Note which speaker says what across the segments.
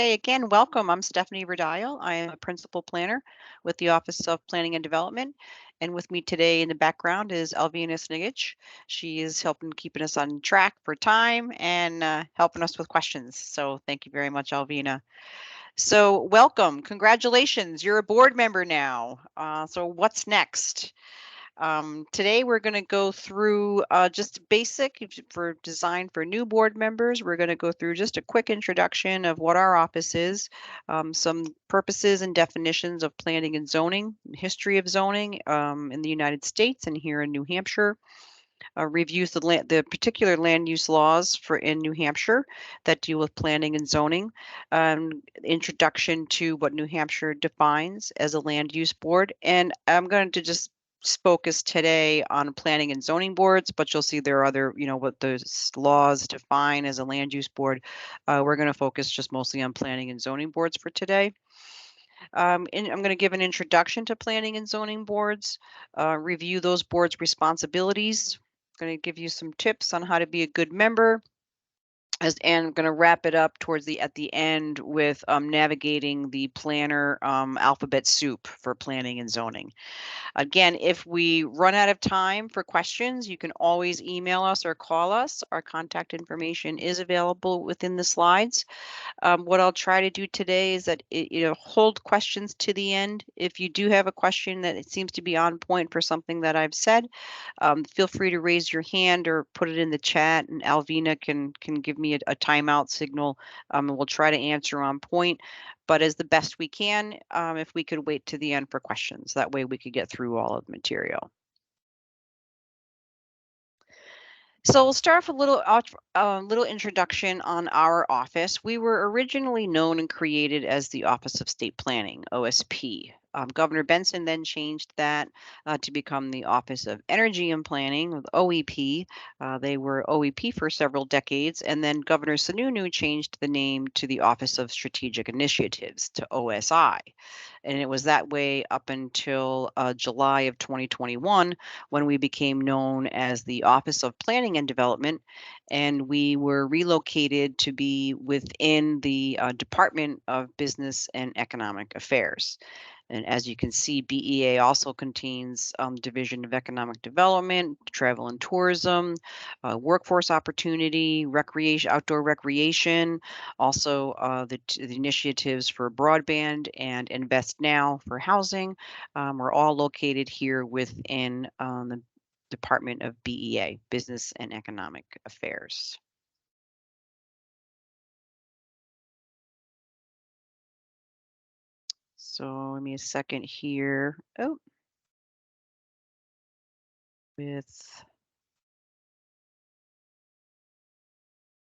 Speaker 1: Hey, again, welcome. I'm Stephanie Verdial. I am a principal planner with the Office of Planning and Development. And with me today in the background is Alvina Snigic. She is helping keeping us on track for time and helping us with questions. So thank you very much, Alvina. So welcome. Congratulations. You're a board member now. So what's next? Today we're going to go through just basic for design for new board members. We're going to go through just a quick introduction of what our office is, some purposes and definitions of planning and zoning, history of zoning in the United States and here in New Hampshire. Reviews the particular land use laws for in New Hampshire that deal with planning and zoning. Introduction to what New Hampshire defines as a land use board, and I'm going to just focus today on planning and zoning boards, but you'll see there are other, what those laws define as a land use board. We're going to focus just mostly on planning and zoning boards for today. And I'm going to give an introduction to planning and zoning boards, review those boards' responsibilities. I'm going to give you some tips on how to be a good member. And I'm going to wrap it up at the end with navigating the planner alphabet soup for planning and zoning. Again, if we run out of time for questions, you can always email us or call us. Our contact information is available within the slides. What I'll try to do today is that hold questions to the end. If you do have a question that it seems to be on point for something that I've said, feel free to raise your hand or put it in the chat, and Alvina can give me a timeout signal, and we'll try to answer on point. But as the best we can, if we could wait to the end for questions, that way we could get through all of the material. So we'll start with a little introduction on our office. We were originally known and created as the Office of State Planning, OSP. Governor Benson then changed that to become the Office of Energy and Planning, with OEP. They were OEP for several decades, and then Governor Sununu changed the name to the Office of Strategic Initiatives, to OSI. And it was that way up until July of 2021, when we became known as the Office of Planning and Development, and we were relocated to be within the Department of Business and Economic Affairs. And as you can see, BEA also contains Division of Economic Development, Travel and Tourism, Workforce Opportunity, Recreation, Outdoor Recreation, also the initiatives for broadband and Invest Now for housing are all located here within the Department of BEA, Business and Economic Affairs. So give me a second here. Oh, with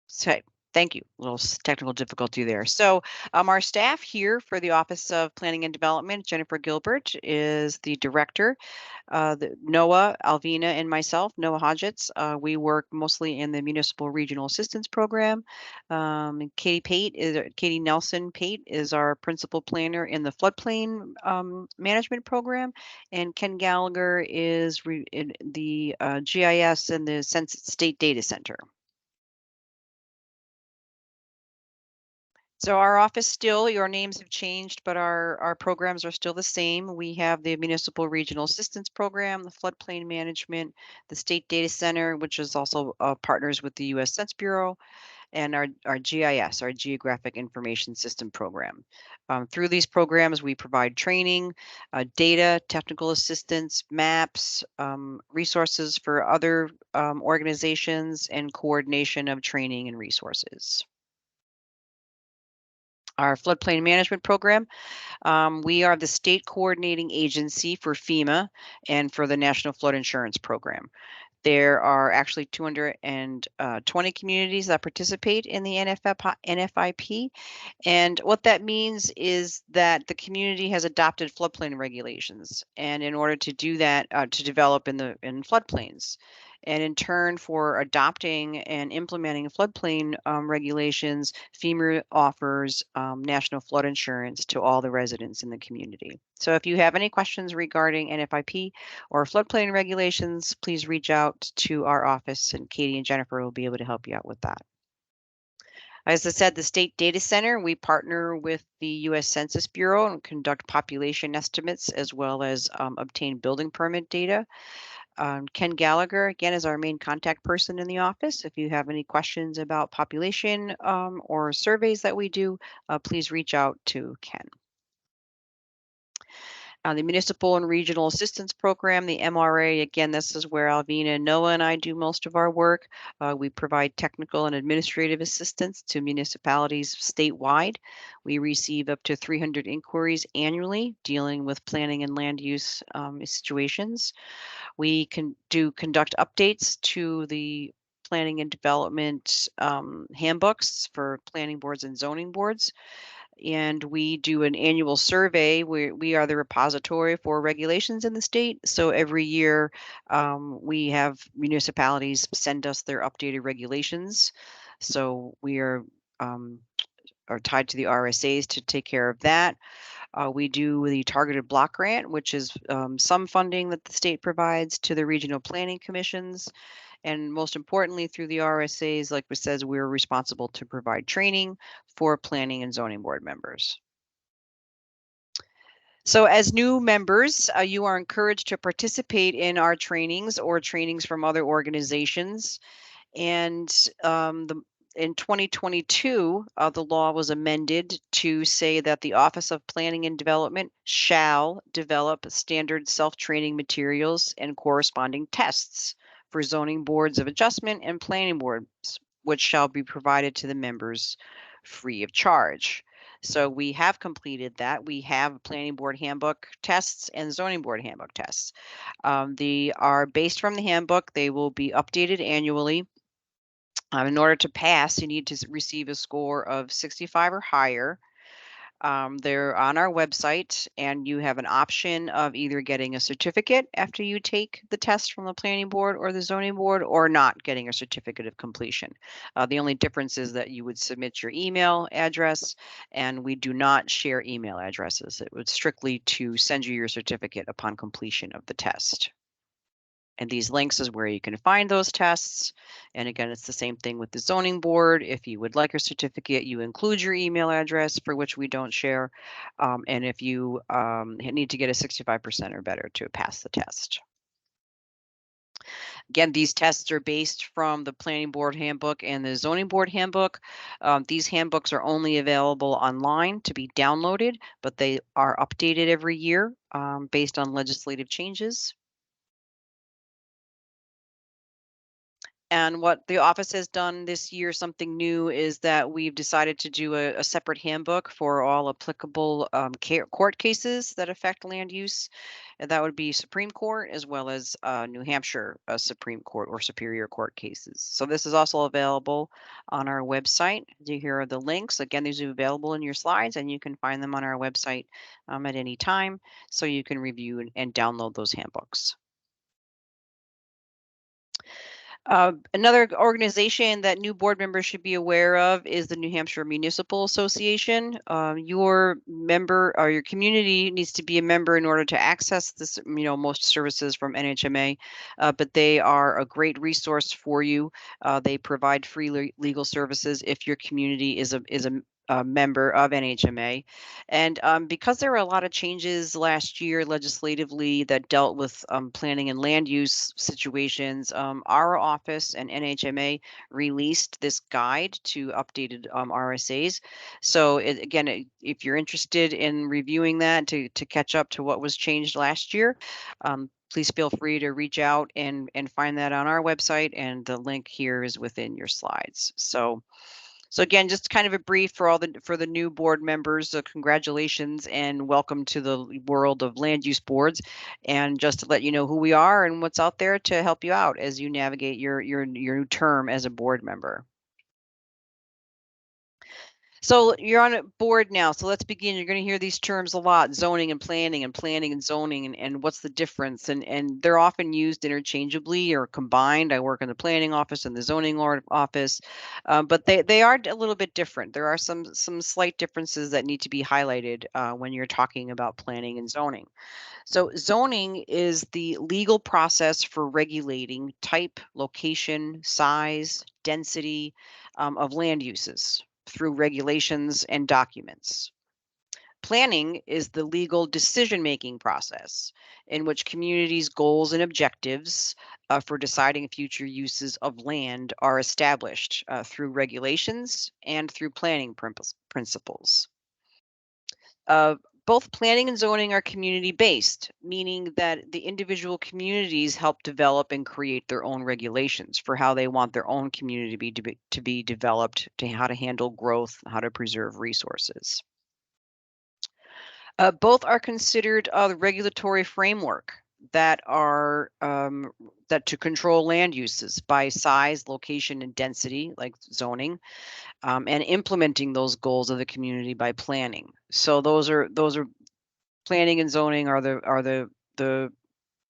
Speaker 1: so thank you. A little technical difficulty there. So our staff here for the Office of Planning and Development, Jennifer Gilbert is the director. Noah, Alvina, and myself, Noah Hodgetts, we work mostly in the Municipal Regional Assistance Program. Katie Nelson Pate is our principal planner in the Floodplain Management Program, and Ken Gallagher is in the GIS and the State Data Center. So our office still, your names have changed, but our programs are still the same. We have the Municipal Regional Assistance Program, the Floodplain Management, the State Data Center, which is also partners with the U.S. Census Bureau, and our GIS, our Geographic Information System program. Through these programs, we provide training, data, technical assistance, maps, resources for other organizations, and coordination of training and resources. Our floodplain management program. We are the state coordinating agency for FEMA and for the National Flood Insurance Program. There are actually 220 communities that participate in the NFIP. And what that means is that the community has adopted floodplain regulations. And in order to do that, to develop in floodplains. And in turn, for adopting and implementing floodplain regulations, FEMA offers national flood insurance to all the residents in the community. So if you have any questions regarding NFIP or floodplain regulations, please reach out to our office, and Katie and Jennifer will be able to help you out with that. As I said, the State Data Center, we partner with the U.S. Census Bureau and conduct population estimates as well as obtain building permit data. Ken Gallagher, again, is our main contact person in the office. If you have any questions about population or surveys that we do, please reach out to Ken. The Municipal and Regional Assistance Program, the MRA, again, this is where Alvina, Noah, and I do most of our work. We provide technical and administrative assistance to municipalities statewide. We receive up to 300 inquiries annually dealing with planning and land use situations. We can conduct updates to the planning and development handbooks for planning boards and zoning boards, and we do an annual survey where we are the repository for regulations in the state. So every year we have municipalities send us their updated regulations. So we are tied to the RSAs to take care of that. We do the targeted block grant, which is some funding that the state provides to the regional planning commissions. And most importantly, through the RSAs, like we says, we're responsible to provide training for planning and zoning board members. So as new members, you are encouraged to participate in our trainings or trainings from other organizations. And in 2022, the law was amended to say that the Office of Planning and Development shall develop standard self-training materials and corresponding tests for zoning boards of adjustment and planning boards, which shall be provided to the members free of charge. So we have completed that. We have planning board handbook tests and zoning board handbook tests. They are based from the handbook. They will be updated annually. In order to pass, you need to receive a score of 65 or higher. They're on our website, and you have an option of either getting a certificate after you take the test from the planning board or the zoning board, or not getting a certificate of completion. The only difference is that you would submit your email address, and we do not share email addresses. It would strictly to send you your certificate upon completion of the test. And these links is where you can find those tests. And again, it's the same thing with the zoning board. If you would like a certificate, you include your email address, for which we don't share. And if you need to get a 65% or better to pass the test. Again, these tests are based from the planning board handbook and the zoning board handbook. These handbooks are only available online to be downloaded, but they are updated every year based on legislative changes. And what the office has done this year, something new, is that we've decided to do a separate handbook for all applicable court cases that affect land use. And that would be Supreme Court as well as New Hampshire Supreme Court or Superior Court cases. So this is also available on our website. Here are the links. Again, these are available in your slides, and you can find them on our website at any time. So you can review and download those handbooks. Another organization that new board members should be aware of is the New Hampshire Municipal Association. Your member or your community needs to be a member in order to access this, most services from NHMA, but they are a great resource for you. They provide free legal services if your community is a member of NHMA. And because there were a lot of changes last year legislatively that dealt with planning and land use situations, our office and NHMA released this guide to updated RSAs. So again, if you're interested in reviewing that to catch up to what was changed last year, please feel free to reach out and find that on our website, and the link here is within your slides. So again, just kind of a brief for the new board members. Congratulations and welcome to the world of land use boards. And just to let you know who we are and what's out there to help you out as you navigate your new term as a board member. So you're on a board now. So let's begin. You're going to hear these terms a lot: zoning and planning and zoning, and what's the difference? And they're often used interchangeably or combined. I work in the planning office and the zoning office, but they are a little bit different. There are some slight differences that need to be highlighted when you're talking about planning and zoning. So zoning is the legal process for regulating type, location, size, density of land uses. through regulations and documents. Planning is the legal decision-making process in which communities' goals and objectives for deciding future uses of land are established through regulations and through planning principles. Uh, Both planning and zoning are community based, meaning that the individual communities help develop and create their own regulations for how they want their own community to be developed, to how to handle growth, how to preserve resources. Both are considered the regulatory framework that are that to control land uses by size, location, and density, like zoning, and implementing those goals of the community by planning. So those are planning and zoning are the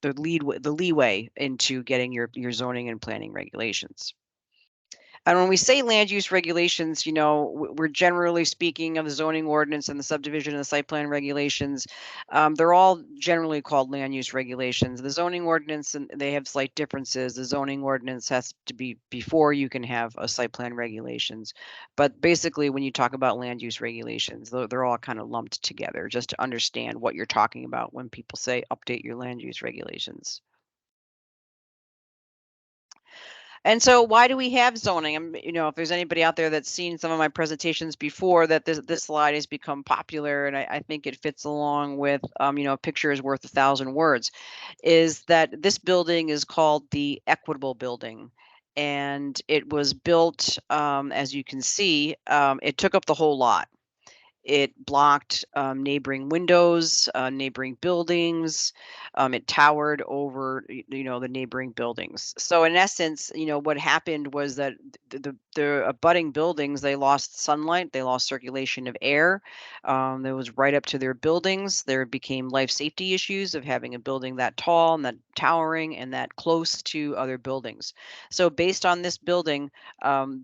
Speaker 1: leeway into getting your zoning and planning regulations. And when we say land use regulations, we're generally speaking of the zoning ordinance and the subdivision and the site plan regulations. They're all generally called land use regulations. The zoning ordinance, and they have slight differences. The zoning ordinance has to be before you can have a site plan regulations. But basically, when you talk about land use regulations, they're all kind of lumped together just to understand what you're talking about when people say update your land use regulations. And so why do we have zoning? If there's anybody out there that's seen some of my presentations before, that this slide has become popular, and I think it fits along with, a picture is worth 1,000 words, is that this building is called the Equitable Building. And it was built, as you can see, it took up the whole lot. It blocked neighboring windows, neighboring buildings. It towered over, the neighboring buildings. So in essence, what happened was that the abutting buildings, they lost sunlight, they lost circulation of air. That was right up to their buildings. There became life safety issues of having a building that tall and that towering and that close to other buildings. So based on this building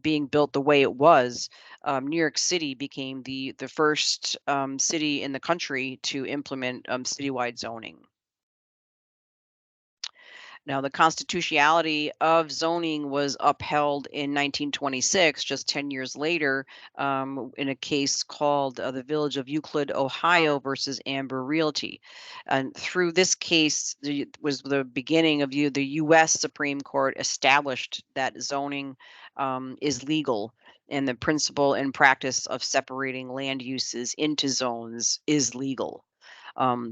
Speaker 1: being built the way it was, New York City became the first city in the country to implement citywide zoning. Now, the constitutionality of zoning was upheld in 1926, just 10 years later, in a case called the Village of Euclid, Ohio versus Amber Realty. And through this case, was the beginning of the U.S. Supreme Court established that zoning is legal, and the principle and practice of separating land uses into zones is legal.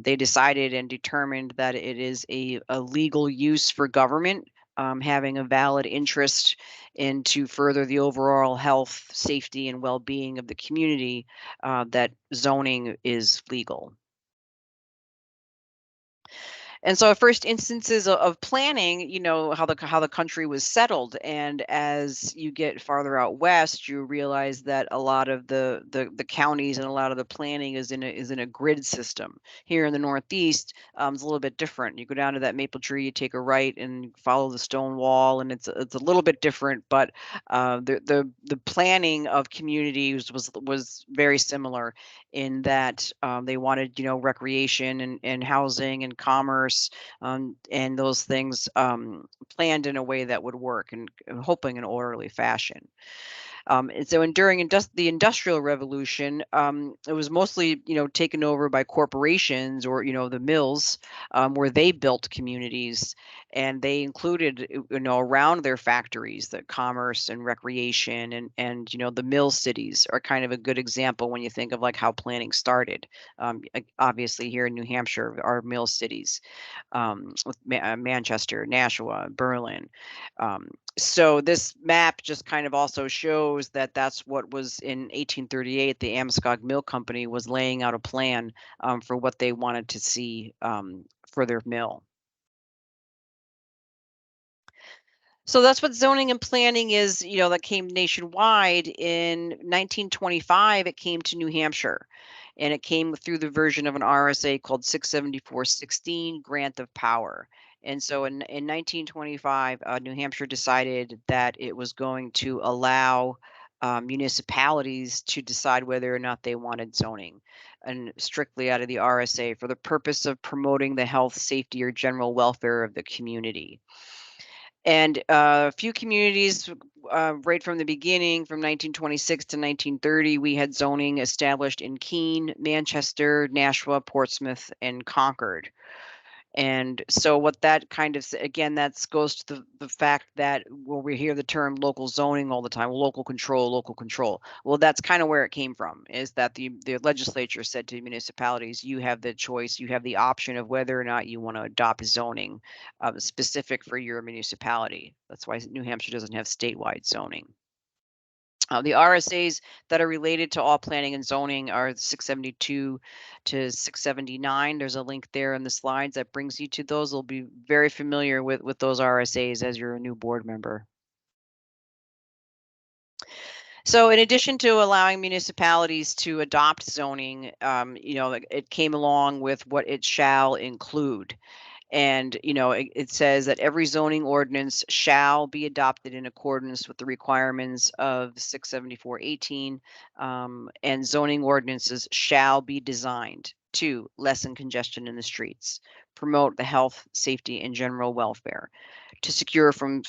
Speaker 1: They decided and determined that it is a legal use for government, having a valid interest in to further the overall health, safety, and well-being of the community, that zoning is legal. And so first instances of planning, how the country was settled. And as you get farther out west, you realize that a lot of the counties and a lot of the planning is in a grid system. Here in the Northeast, it's a little bit different. You go down to that maple tree, you take a right and follow the stone wall, and it's a little bit different. But the planning of communities was very similar in that they wanted, recreation and housing and commerce, and those things planned in a way that would work and hoping in an orderly fashion. And so, during the Industrial Revolution, it was mostly, taken over by corporations or, the mills, where they built communities, and they included, around their factories, the commerce and recreation, and the mill cities are kind of a good example when you think of like how planning started. Obviously, here in New Hampshire, our mill cities, with Manchester, Nashua, Berlin. Um, so this map just kind of also shows that that's what was in 1838. The Amoskeag Mill Company was laying out a plan for what they wanted to see for their mill. So that's what zoning and planning is, that came nationwide. In 1925, it came to New Hampshire, and it came through the version of an RSA called 674-16, Grant of Power. And so in 1925, New Hampshire decided that it was going to allow municipalities to decide whether or not they wanted zoning, and strictly out of the RSA for the purpose of promoting the health, safety, or general welfare of the community. And a few communities, right from the beginning, from 1926 to 1930, we had zoning established in Keene, Manchester, Nashua, Portsmouth, and Concord. And so what that kind of again, that goes to the fact that when we hear the term local zoning all the time, local control, local control. Well, that's kind of where it came from, is that the legislature said to municipalities, you have the choice, you have the option of whether or not you want to adopt zoning specific for your municipality. That's why New Hampshire doesn't have statewide zoning. The RSAs that are related to all planning and zoning are 672 to 679. There's a link there in the slides that brings you to those. You'll be very familiar with those RSAs as you're a new board member. So in addition to allowing municipalities to adopt zoning, it came along with what it shall include. And, it says that every zoning ordinance shall be adopted in accordance with the requirements of 674-18, and zoning ordinances shall be designed to lessen congestion in the streets, promote the health, safety, and general welfare, to secure from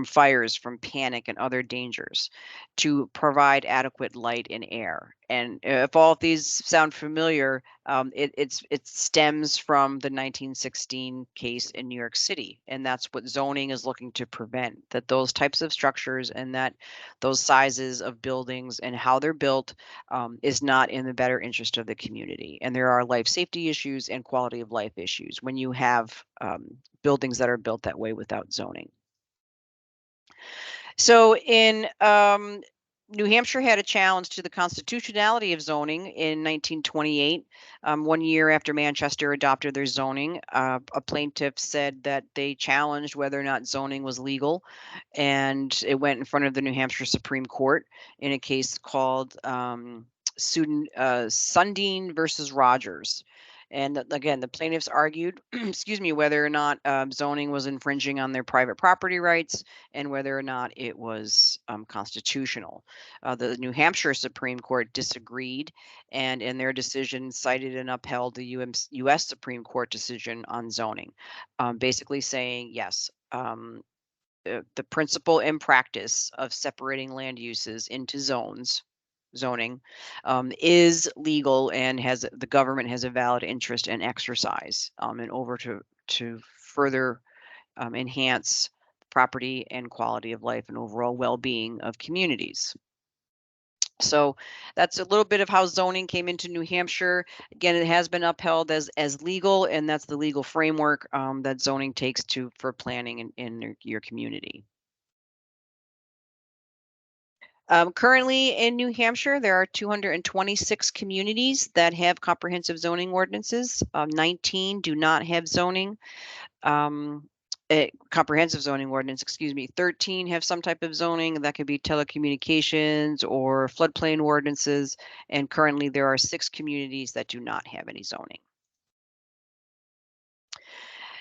Speaker 1: fires, from panic and other dangers, to provide adequate light and air. And if all of these sound familiar, it stems from the 1916 case in New York City, and that's what zoning is looking to prevent. That those types of structures and that those sizes of buildings and how they're built is not in the better interest of the community. And there are life safety issues and quality of life issues when you have buildings that are built that way without zoning. So in New Hampshire had a challenge to the constitutionality of zoning in 1928. 1 year after Manchester adopted their zoning, a plaintiff said that they challenged whether or not zoning was legal, and it went in front of the New Hampshire Supreme Court in a case called Sundin versus Rogers. And again, the plaintiffs argued, excuse me, whether or not zoning was infringing on their private property rights and whether or not it was constitutional. The New Hampshire Supreme Court disagreed, and in their decision cited and upheld the U.S. Supreme Court decision on zoning, basically saying yes. The principle and practice of separating land uses into zoning, is legal and the government has a valid interest in exercise in over to further enhance property and quality of life and overall well-being of communities. So that's a little bit of how zoning came into New Hampshire. Again, it has been upheld as legal, and that's the legal framework that zoning takes for planning in your community. Currently in New Hampshire, there are 226 communities that have comprehensive zoning ordinances. 19 do not have zoning. Comprehensive zoning ordinance, excuse me. 13 have some type of zoning that could be telecommunications or floodplain ordinances. And currently there are 6 communities that do not have any zoning.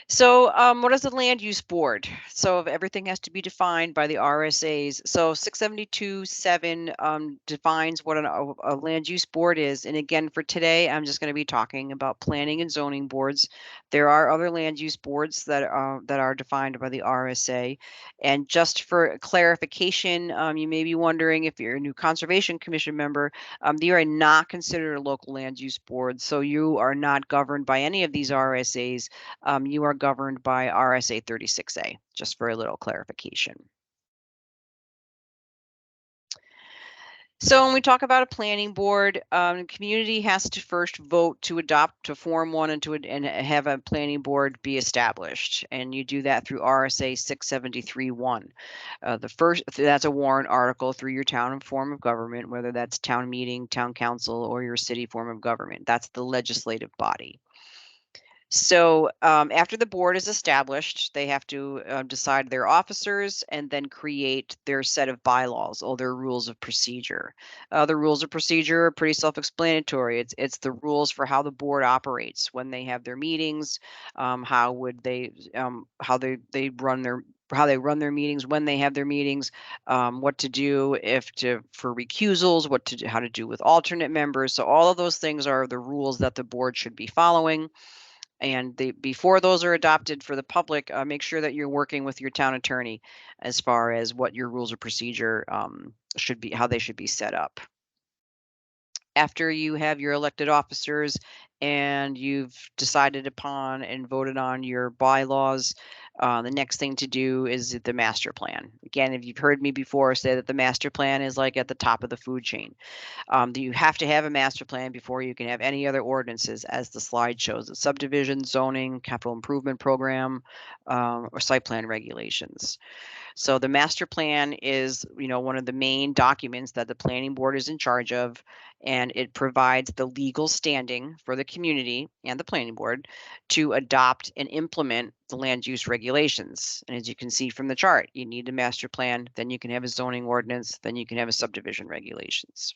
Speaker 1: So what is the land use board? So everything has to be defined by the RSAs. So 672-7 defines what a land use board is. And again, for today, I'm just going to be talking about planning and zoning boards. There are other land use boards that are defined by the RSA. And just for clarification, you may be wondering if you're a new Conservation Commission member, you are not considered a local land use board. So you are not governed by any of these RSAs. You are governed by RSA 36A, just for a little clarification. So when we talk about a planning board, community has to first vote to adopt, to form one, and have a planning board be established. And you do that through RSA 673-1. That's a warrant article through your town and form of government, whether that's town meeting, town council, or your city form of government. That's the legislative body. So after the board is established, they have to decide their officers and then create their set of bylaws or their rules of procedure. The rules of procedure are pretty self-explanatory. It's the rules for how the board operates when they have their meetings, how they run their meetings when they have their meetings, what to do for recusals, how to do with alternate members. So all of those things are the rules that the board should be following. And before those are adopted for the public, make sure that you're working with your town attorney as far as what your rules of procedure should be, how they should be set up. After you have your elected officers and you've decided upon and voted on your bylaws, the next thing to do is the master plan. Again, if you've heard me before say that the master plan is like at the top of the food chain. You have to have a master plan before you can have any other ordinances, as the slide shows: the subdivision, zoning, capital improvement program, or site plan regulations. So the master plan is, one of the main documents that the planning board is in charge of, and it provides the legal standing for the community and the planning board to adopt and implement the land use regulations. And as you can see from the chart, you need a master plan, then you can have a zoning ordinance, then you can have a subdivision regulations.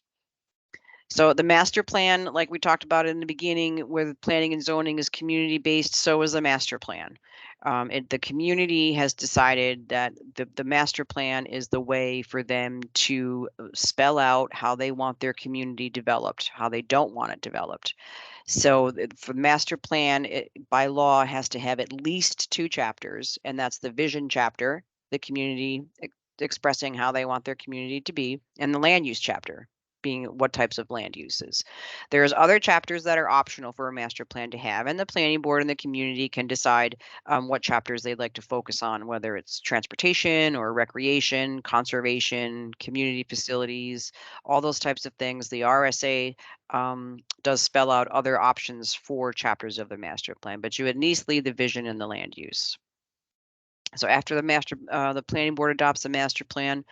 Speaker 1: So the master plan, like we talked about in the beginning, where planning and zoning is community-based, so is the master plan. The community has decided that the master plan is the way for them to spell out how they want their community developed, how they don't want it developed. So for the master plan, it, by law, has to have at least 2 chapters, and that's the vision chapter, the community expressing how they want their community to be, and the land use chapter, being what types of land uses. There's other chapters that are optional for a master plan to have, and the planning board and the community can decide what chapters they'd like to focus on, whether it's transportation or recreation, conservation, community facilities, all those types of things. The RSA does spell out other options for chapters of the master plan, but you at least leave the vision and the land use. So after the planning board adopts the master plan,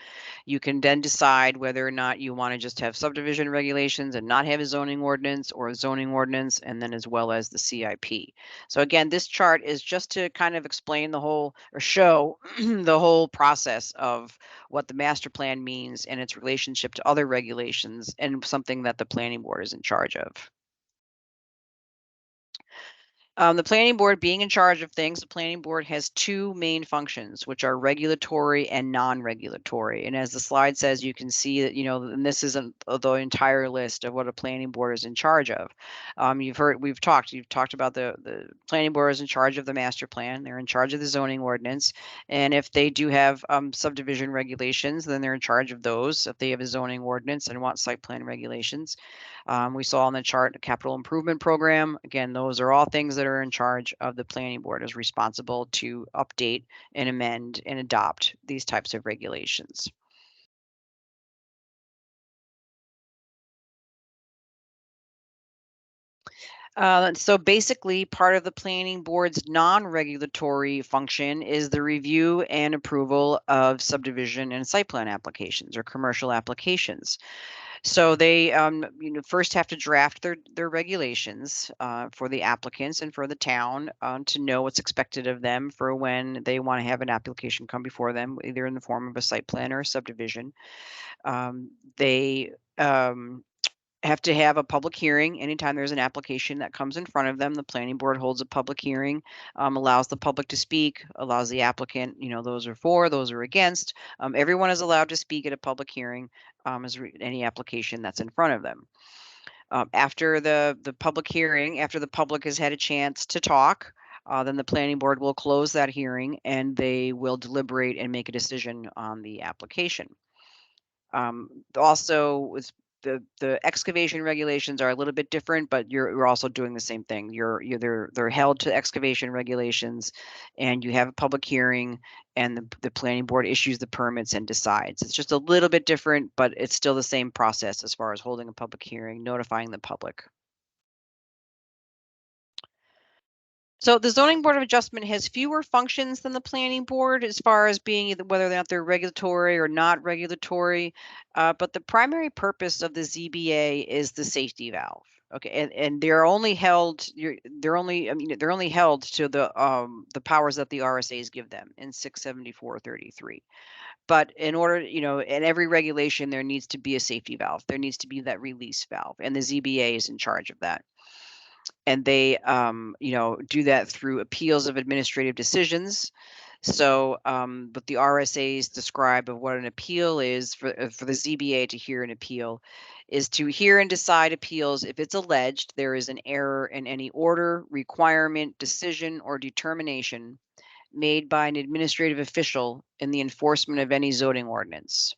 Speaker 1: you can then decide whether or not you want to just have subdivision regulations and not have a zoning ordinance, or a zoning ordinance, and then as well as the CIP. So again, this chart is just to kind of explain the whole, or show the whole process of what the master plan means and its relationship to other regulations, and something that the planning board is in charge of. The planning board being in charge of things, the planning board has 2 main functions, which are regulatory and non-regulatory. And as the slide says, you can see that, and this isn't the entire list of what a planning board is in charge of. You've talked about the planning board is in charge of the master plan. They're in charge of the zoning ordinance. And if they do have subdivision regulations, then they're in charge of those. If they have a zoning ordinance and want site plan regulations. We saw on the chart a capital improvement program. Again, those are all things that are in charge of the planning board, is responsible to update and amend and adopt these types of regulations. So basically, part of the planning board's non-regulatory function is the review and approval of subdivision and site plan applications or commercial applications. So they, first have to draft their regulations for the applicants and for the town to know what's expected of them for when they want to have an application come before them, either in the form of a site plan or a subdivision. They have to have a public hearing anytime there's an application that comes in front of them. The planning board holds a public hearing, allows the public to speak, allows the applicant, those are for, those are against. Everyone is allowed to speak at a public hearing as any application that's in front of them. After the public hearing, after the public has had a chance to talk, then the planning board will close that hearing and they will deliberate and make a decision on the application. Also, with the excavation regulations are a little bit different, but you're also doing the same thing. They're held to excavation regulations, and you have a public hearing, and the planning board issues the permits and decides. It's just a little bit different, but it's still the same process as far as holding a public hearing, notifying the public. So the zoning board of adjustment has fewer functions than the planning board as far as being either whether or not they're regulatory or not regulatory, but the primary purpose of the ZBA is the safety valve. Okay, and they're only held. They're only held to the powers that the RSAs give them in 674-33. But in order, in every regulation, there needs to be a safety valve. There needs to be that release valve, and the ZBA is in charge of that. And they, do that through appeals of administrative decisions. So, what the RSAs describe of what an appeal is for the ZBA to hear an appeal is to hear and decide appeals if it's alleged there is an error in any order, requirement, decision, or determination made by an administrative official in the enforcement of any zoning ordinance.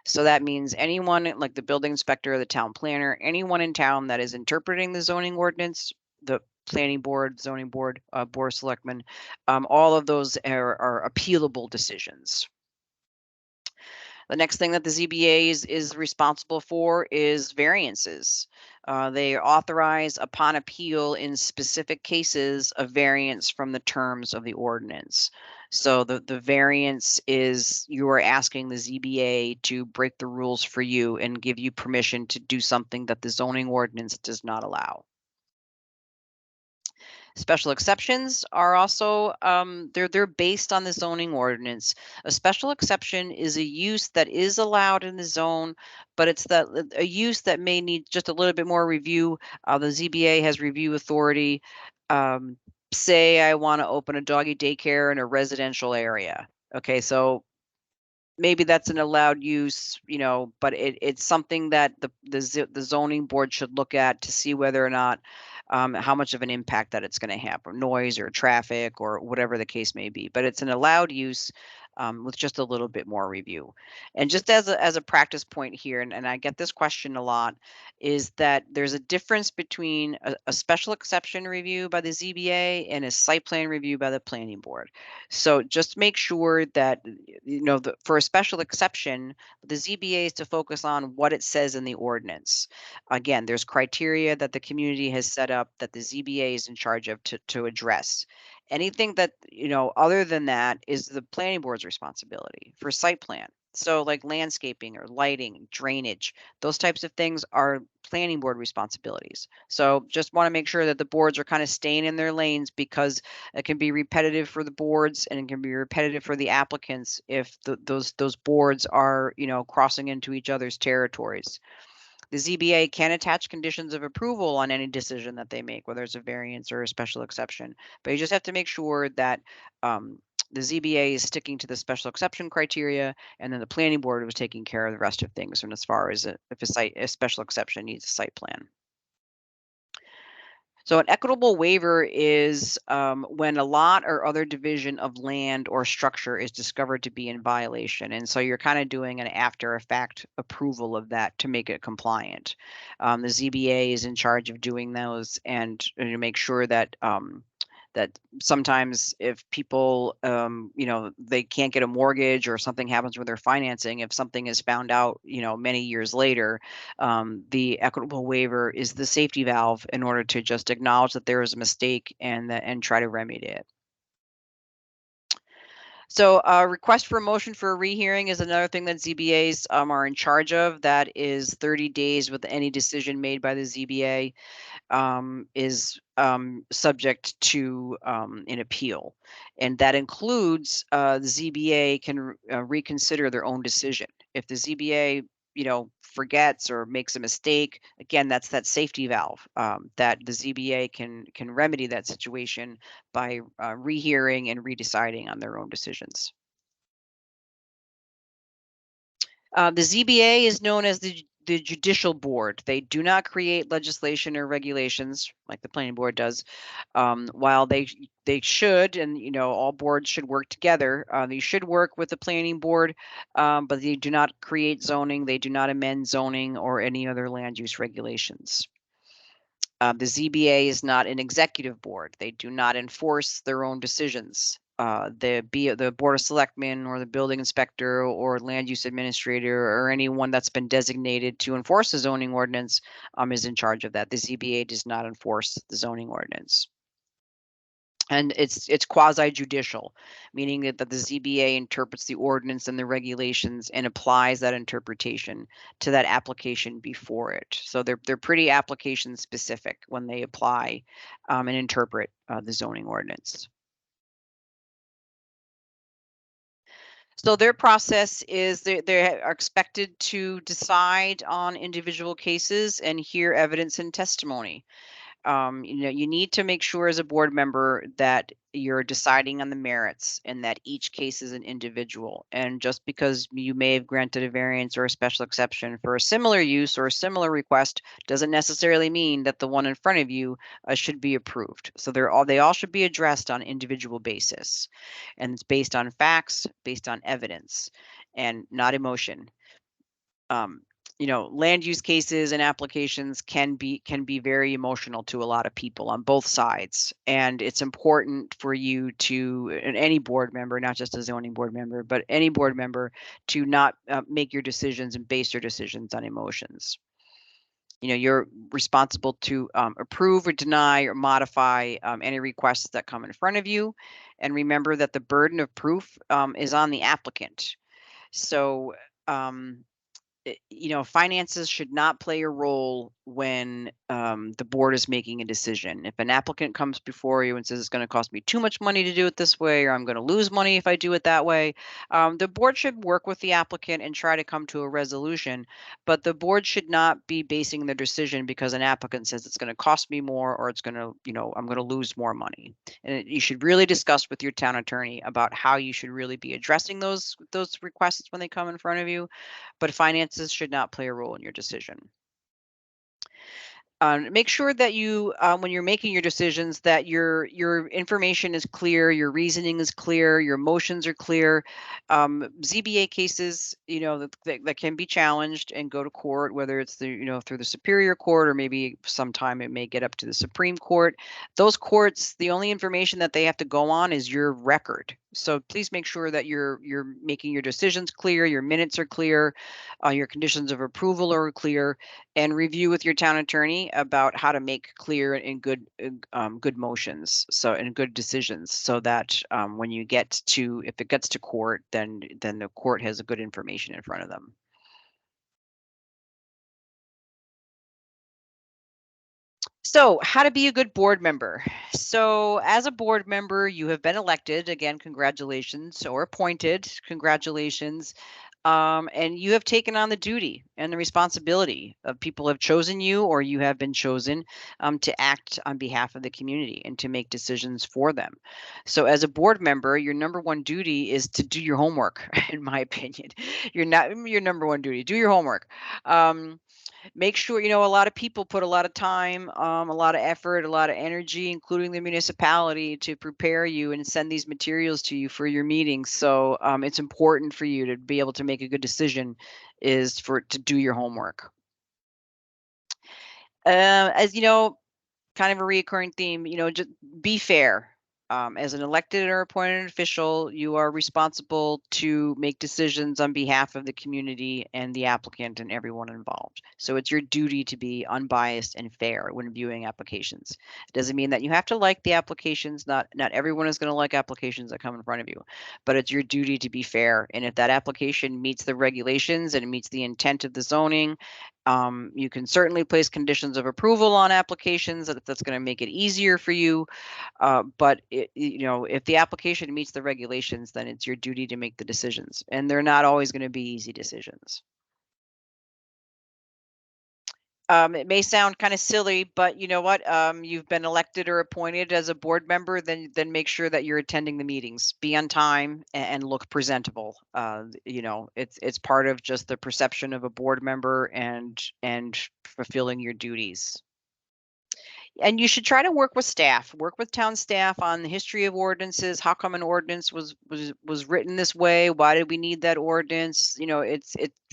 Speaker 1: So that means anyone like the building inspector or the town planner, anyone in town that is interpreting the zoning ordinance, the planning board, zoning board, board of selectmen, all of those are appealable decisions. The next thing that the ZBA is responsible for is variances. They authorize upon appeal in specific cases a variance from the terms of the ordinance. So the variance is you are asking the ZBA to break the rules for you and give you permission to do something that the zoning ordinance does not allow. Special exceptions are also they're based on the zoning ordinance. A special exception is a use that is allowed in the zone, but it's that a use that may need just a little bit more review. The ZBA has review authority. Um, say I want to open a doggy daycare in a residential area. Okay, so maybe that's an allowed use, but it's something that the zoning board should look at to see whether or not how much of an impact that it's going to have, or noise or traffic or whatever the case may be. But it's an allowed use with just a little bit more review. And just as a practice point here, and I get this question a lot, is that there's a difference between a special exception review by the ZBA and a site plan review by the planning board. So just make sure that, for a special exception, the ZBA is to focus on what it says in the ordinance. Again, there's criteria that the community has set up that the ZBA is in charge of to address. Anything that, other than that is the planning board's responsibility for site plan. So like landscaping or lighting, drainage, those types of things are planning board responsibilities. So just want to make sure that the boards are kind of staying in their lanes, because it can be repetitive for the boards and it can be repetitive for the applicants if those boards are, crossing into each other's territories. The ZBA can attach conditions of approval on any decision that they make, whether it's a variance or a special exception. But you just have to make sure that the ZBA is sticking to the special exception criteria, and then the planning board was taking care of the rest of things. And as far as if a special exception needs a site plan. So an equitable waiver is when a lot or other division of land or structure is discovered to be in violation. And so you're kind of doing an after effect approval of that to make it compliant. The ZBA is in charge of doing those and to make sure that that sometimes if people, they can't get a mortgage or something happens with their financing, if something is found out, many years later, the equitable waiver is the safety valve in order to just acknowledge that there is a mistake and try to remedy it. So request for a motion for a rehearing is another thing that ZBAs are in charge of. That is 30 days with any decision made by the ZBA is subject to an appeal. And that includes the ZBA can reconsider their own decision. If the ZBA, forgets or makes a mistake, again, that's that safety valve that the ZBA can remedy that situation by rehearing and redeciding on their own decisions. The ZBA is known as the judicial board. They do not create legislation or regulations like the planning board does. While they should, and all boards should work together. They should work with the planning board, but they do not create zoning. They do not amend zoning or any other land use regulations. The ZBA is not an executive board. They do not enforce their own decisions. The Board of Selectmen or the building inspector or land use administrator or anyone that's been designated to enforce the zoning ordinance is in charge of that. The ZBA does not enforce the zoning ordinance. And it's quasi-judicial, meaning that the ZBA interprets the ordinance and the regulations and applies that interpretation to that application before it. So they're pretty application specific when they apply and interpret the zoning ordinance. So their process is they are expected to decide on individual cases and hear evidence and testimony. you need to make sure as a board member that you're deciding on the merits and that each case is an individual. And just because you may have granted a variance or a special exception for a similar use or a similar request doesn't necessarily mean that the one in front of you should be approved. So they all should be addressed on individual basis, and it's based on facts, based on evidence, and not emotion. um, land use cases and applications can be very emotional to a lot of people on both sides, and it's important for you to, and any board member, not just a zoning board member, but any board member, to not make your decisions and base your decisions on emotions. You're responsible to approve or deny or modify any requests that come in front of you, and remember that the burden of proof is on the applicant. So finances should not play a role when the board is making a decision. If an applicant comes before you and says it's going to cost me too much money to do it this way, or I'm going to lose money if I do it that way, the board should work with the applicant and try to come to a resolution. But the board should not be basing their decision because an applicant says it's going to cost me more, or it's going to, I'm going to lose more money. And you should really discuss with your town attorney about how you should really be addressing those requests when they come in front of you, but finances should not play a role in your decision. Make sure that you, when you're making your decisions, that your information is clear, your reasoning is clear, your motions are clear. ZBA cases, that can be challenged and go to court, whether it's through the Superior Court, or maybe sometime it may get up to the Supreme Court. Those courts, the only information that they have to go on is your record. So please make sure that you're making your decisions clear, your minutes are clear, your conditions of approval are clear, and review with your town attorney about how to make clear and good motions, and good decisions, so that when you get to, if it gets to court, then the court has a good information in front of them. So, how to be a good board member. So, as a board member, you have been elected, again, congratulations, or appointed, congratulations. And you have taken on the duty and the responsibility of people have chosen you, or you have been chosen to act on behalf of the community and to make decisions for them. So, as a board member, your number one duty is to do your homework, in my opinion. You're not your number one duty. Do your homework. Make sure, a lot of people put a lot of time, a lot of effort, a lot of energy, including the municipality, to prepare you and send these materials to you for your meetings. So it's important for you to be able to make a good decision, is to do your homework. As you know, kind of a recurring theme, just be fair. As an elected or appointed official, you are responsible to make decisions on behalf of the community and the applicant and everyone involved. So it's your duty to be unbiased and fair when viewing applications. It doesn't mean that you have to like the applications. Not everyone is going to like applications that come in front of you, but it's your duty to be fair. And if that application meets the regulations and it meets the intent of the zoning, you can certainly place conditions of approval on applications that's going to make it easier for you. But if the application meets the regulations, then it's your duty to make the decisions, and they're not always going to be easy decisions. It may sound kind of silly, but you know what? You've been elected or appointed as a board member, then make sure that you're attending the meetings. Be on time and look presentable. It's part of just the perception of a board member and fulfilling your duties. And you should try to work with town staff on the history of ordinances. How come an ordinance was written this way? Why did we need that ordinance?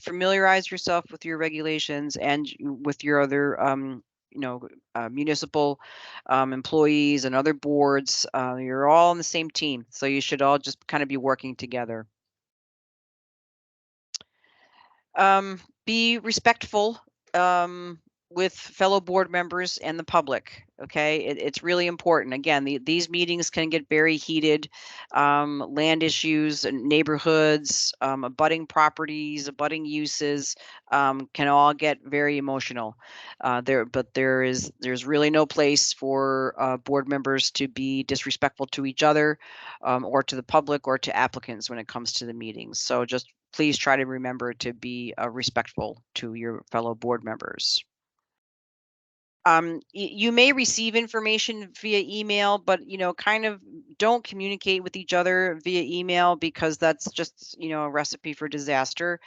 Speaker 1: Familiarize yourself with your regulations and with your other municipal employees and other boards. You're all on the same team, so you should all just kind of be working together. Be respectful with fellow board members and the public. Okay, it's really important. Again, these meetings can get very heated. Land issues, and neighborhoods, abutting properties, abutting uses can all get very emotional. There's really no place for board members to be disrespectful to each other, or to the public, or to applicants when it comes to the meetings. So just please try to remember to be respectful to your fellow board members. You may receive information via email, but kind of don't communicate with each other via email, because that's just a recipe for disaster.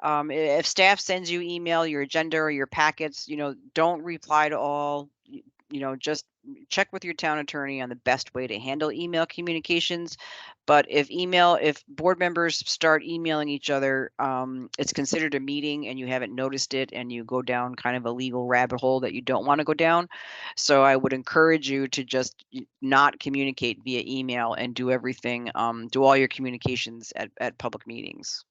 Speaker 1: If staff sends you email, your agenda or your packets, don't reply to all. Just check with your town attorney on the best way to handle email communications. But if board members start emailing each other, it's considered a meeting and you haven't noticed it, and you go down kind of a legal rabbit hole that you don't want to go down. So I would encourage you to just not communicate via email and do everything, do all your communications at public meetings.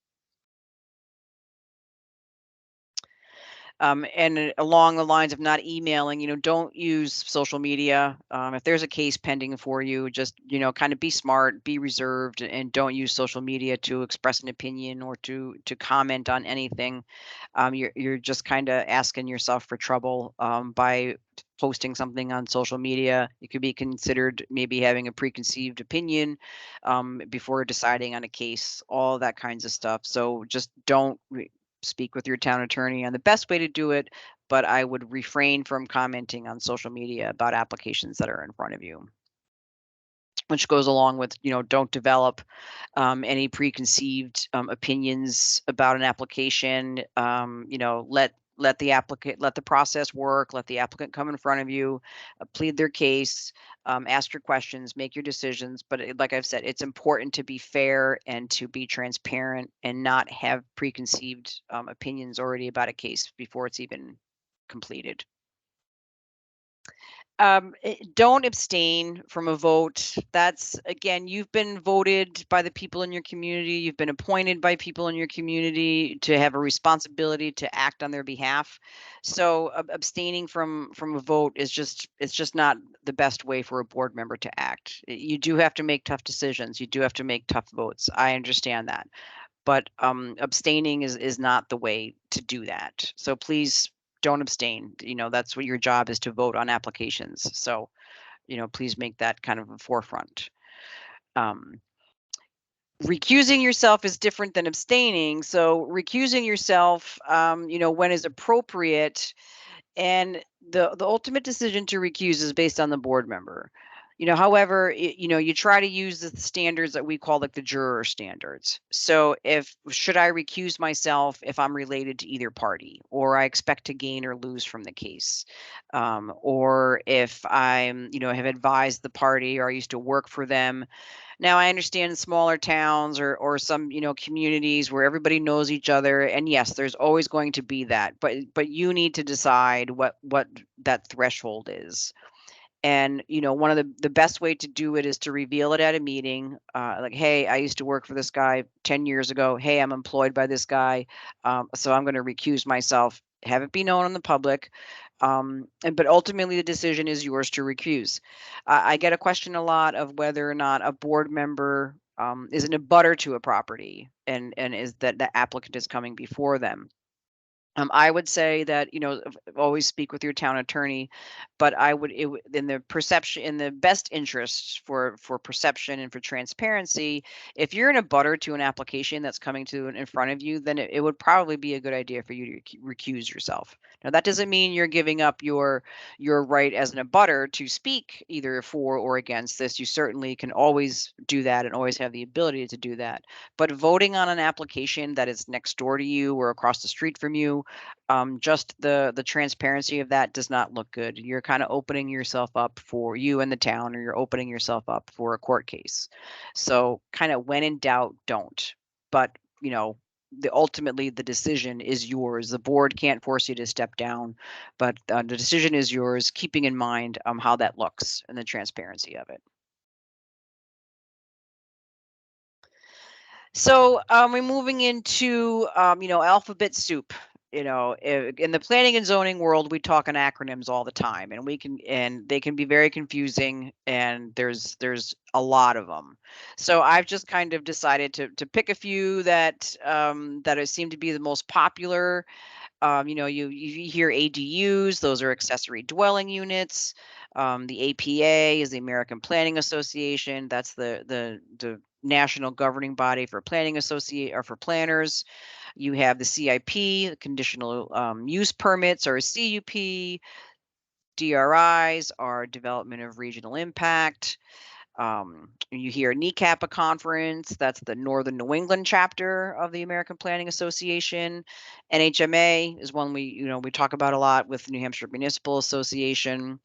Speaker 1: And along the lines of not emailing, don't use social media. If there's a case pending for you, just, kind of be smart, be reserved, and don't use social media to express an opinion or to comment on anything. You're just kind of asking yourself for trouble by posting something on social media. It could be considered maybe having a preconceived opinion before deciding on a case, all that kinds of stuff. So just don't speak with your town attorney on the best way to do it, but I would refrain from commenting on social media about applications that are in front of you. Which goes along with, don't develop any preconceived opinions about an application. Let the process work. Let the applicant come in front of you, plead their case, ask your questions, make your decisions. But like I've said, it's important to be fair and to be transparent and not have preconceived opinions already about a case before it's even completed. Don't abstain from a vote. That's, again, you've been voted by the people in your community. You've been appointed by people in your community to have a responsibility to act on their behalf. So abstaining from a vote it's just not the best way for a board member to act. You do have to make tough decisions. You do have to make tough votes. I understand that. But abstaining is not the way to do that. So please don't abstain. That's what your job is, to vote on applications. So, please make that kind of a forefront. Recusing yourself is different than abstaining. So recusing yourself, when is appropriate, and the ultimate decision to recuse is based on the board member. However, you try to use the standards that we call like the juror standards. So if should I recuse myself if I'm related to either party, or I expect to gain or lose from the case, or if I'm have advised the party or I used to work for them. Now, I understand in smaller towns or some, communities where everybody knows each other, and yes, there's always going to be that, but you need to decide what that threshold is. And one of the best way to do it is to reveal it at a meeting, like, hey, I used to work for this guy 10 years ago. Hey, I'm employed by this guy, so I'm going to recuse myself. Have it be known in the public, but ultimately the decision is yours to recuse. I get a question a lot of whether or not a board member is an abutter to a property, and is that the applicant is coming before them. I would say that, always speak with your town attorney, but in the perception, in the best interest for perception and for transparency, if you're in a butter to an application that's coming to in front of you, then it would probably be a good idea for you to recuse yourself. Now, that doesn't mean you're giving up your right as an abutter to speak either for or against this. You certainly can always do that and always have the ability to do that. But voting on an application that is next door to you or across the street from you, just the transparency of that does not look good. You're kind of opening yourself up for you and the town, or you're opening yourself up for a court case. So kind of when in doubt, don't. But ultimately the decision is yours. The board can't force you to step down, but the decision is yours, keeping in mind how that looks and the transparency of it. So, we're moving into, alphabet soup. In the planning and zoning world, we talk in acronyms all the time, and they can be very confusing, and there's a lot of them. So I've just kind of decided to pick a few that seem to be the most popular. You hear ADUs; those are accessory dwelling units. The APA is the American Planning Association. That's the national governing body for planning associate or for planners. You have the CIP, the conditional use permits, or a CUP. DRIs are development of regional impact. You hear NECAPA conference, that's the Northern New England chapter of the American Planning Association. NHMA is one we talk about a lot with New Hampshire Municipal Association.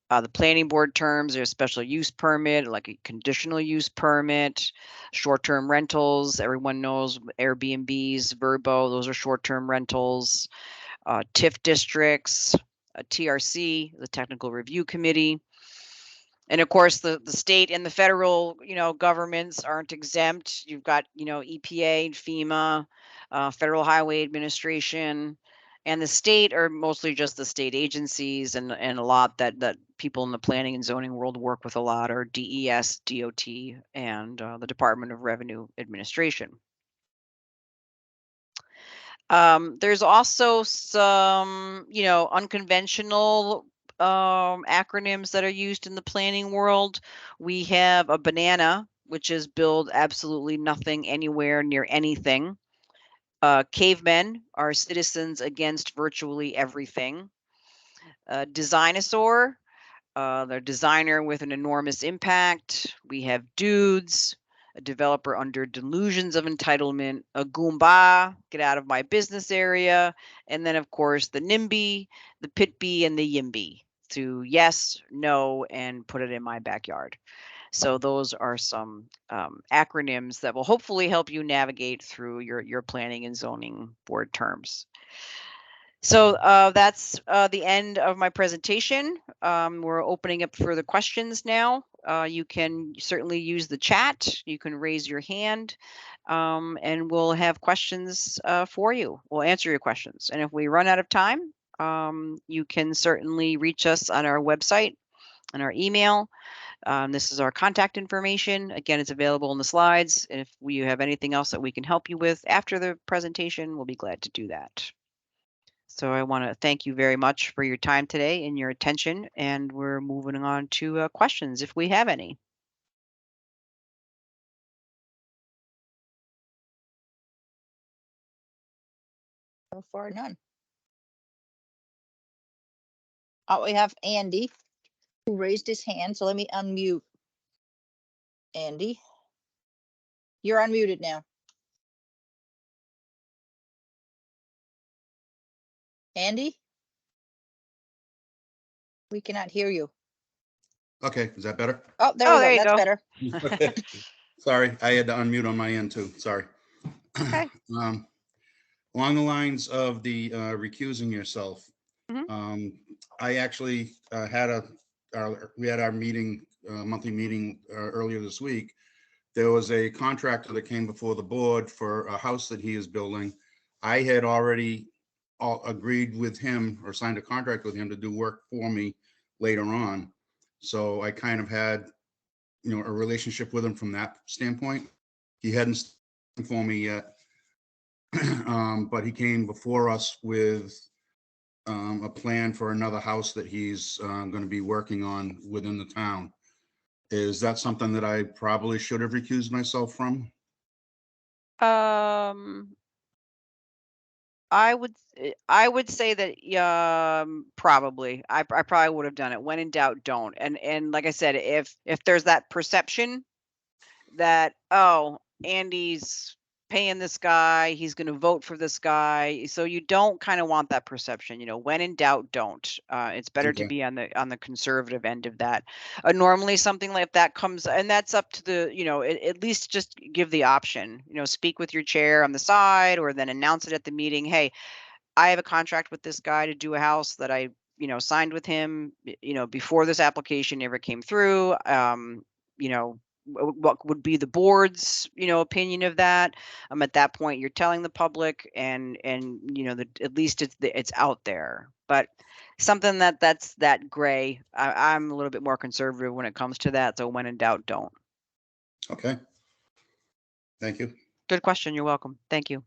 Speaker 1: The planning board terms are a special use permit, like a conditional use permit, short-term rentals. Everyone knows Airbnbs, Verbo, those are short-term rentals. TIF districts, TRC, the Technical Review Committee. And of course, the state and the federal, governments aren't exempt. You've got, EPA and FEMA, Federal Highway Administration, and the state are mostly just the state agencies, and a lot that people in the planning and zoning world work with a lot are DES, DOT, and the Department of Revenue Administration. There's also some, unconventional acronyms that are used in the planning world. We have a banana, which is build absolutely nothing anywhere near anything. Cavemen are citizens against virtually everything. Designosaur, they're designer with an enormous impact. We have dudes, a developer under delusions of entitlement, a Goomba, get out of my business area, and then of course the NIMBY, the PITBY, and the YIMBY, to yes, no, and put it in my backyard. So those are some acronyms that will hopefully help you navigate through your planning and zoning board terms. So that's the end of my presentation. We're opening up for the questions now. You can certainly use the chat. You can raise your hand, and we'll have questions for you. We'll answer your questions. And if we run out of time, you can certainly reach us on our website and our email. This is our contact information. Again, it's available in the slides. And if we have anything else that we can help you with after the presentation, we'll be glad to do that. So I want to thank you very much for your time today and your attention, and we're moving on to questions if we have any.
Speaker 2: So far, none. We have Andy, who raised his hand, so let me unmute. Andy, you're unmuted now. Andy? We cannot hear you.
Speaker 3: Okay, is that better?
Speaker 2: Oh, there
Speaker 1: Oh,
Speaker 2: we
Speaker 1: there
Speaker 2: go.
Speaker 1: you
Speaker 2: That's
Speaker 1: go.
Speaker 2: better.
Speaker 3: Okay. Sorry, I had to unmute on my end too. Sorry.
Speaker 1: Okay.
Speaker 3: Along the lines of the recusing yourself,
Speaker 1: Mhm.
Speaker 3: I actually we had our meeting, monthly meeting earlier this week. There was a contractor that came before the board for a house that he is building. I had already agreed with him or signed a contract with him to do work for me later on. So I kind of had, a relationship with him from that standpoint. He hadn't for me yet, but he came before us with a plan for another house that he's going to be working on within the town. Is that something that I probably should have recused myself from?
Speaker 1: I would say that probably I probably would have done it. When in doubt, don't. And like I said, if there's that perception that, oh, Andy's paying this guy, he's going to vote for this guy, so you don't kind of want that perception. When in doubt, don't. It's better to
Speaker 3: Okay.
Speaker 1: be on the conservative end of that. Normally something like that comes, and that's up to the, at least just give the option. Speak with your chair on the side, or then announce it at the meeting. Hey, I have a contract with this guy to do a house that I signed with him before this application ever came through. What would be the board's opinion of that? At that point you're telling the public, and at least it's out there. But something that's that gray, I'm a little bit more conservative when it comes to that. So when in doubt, don't.
Speaker 3: Okay. Thank you.
Speaker 1: Good question. You're welcome. Thank you.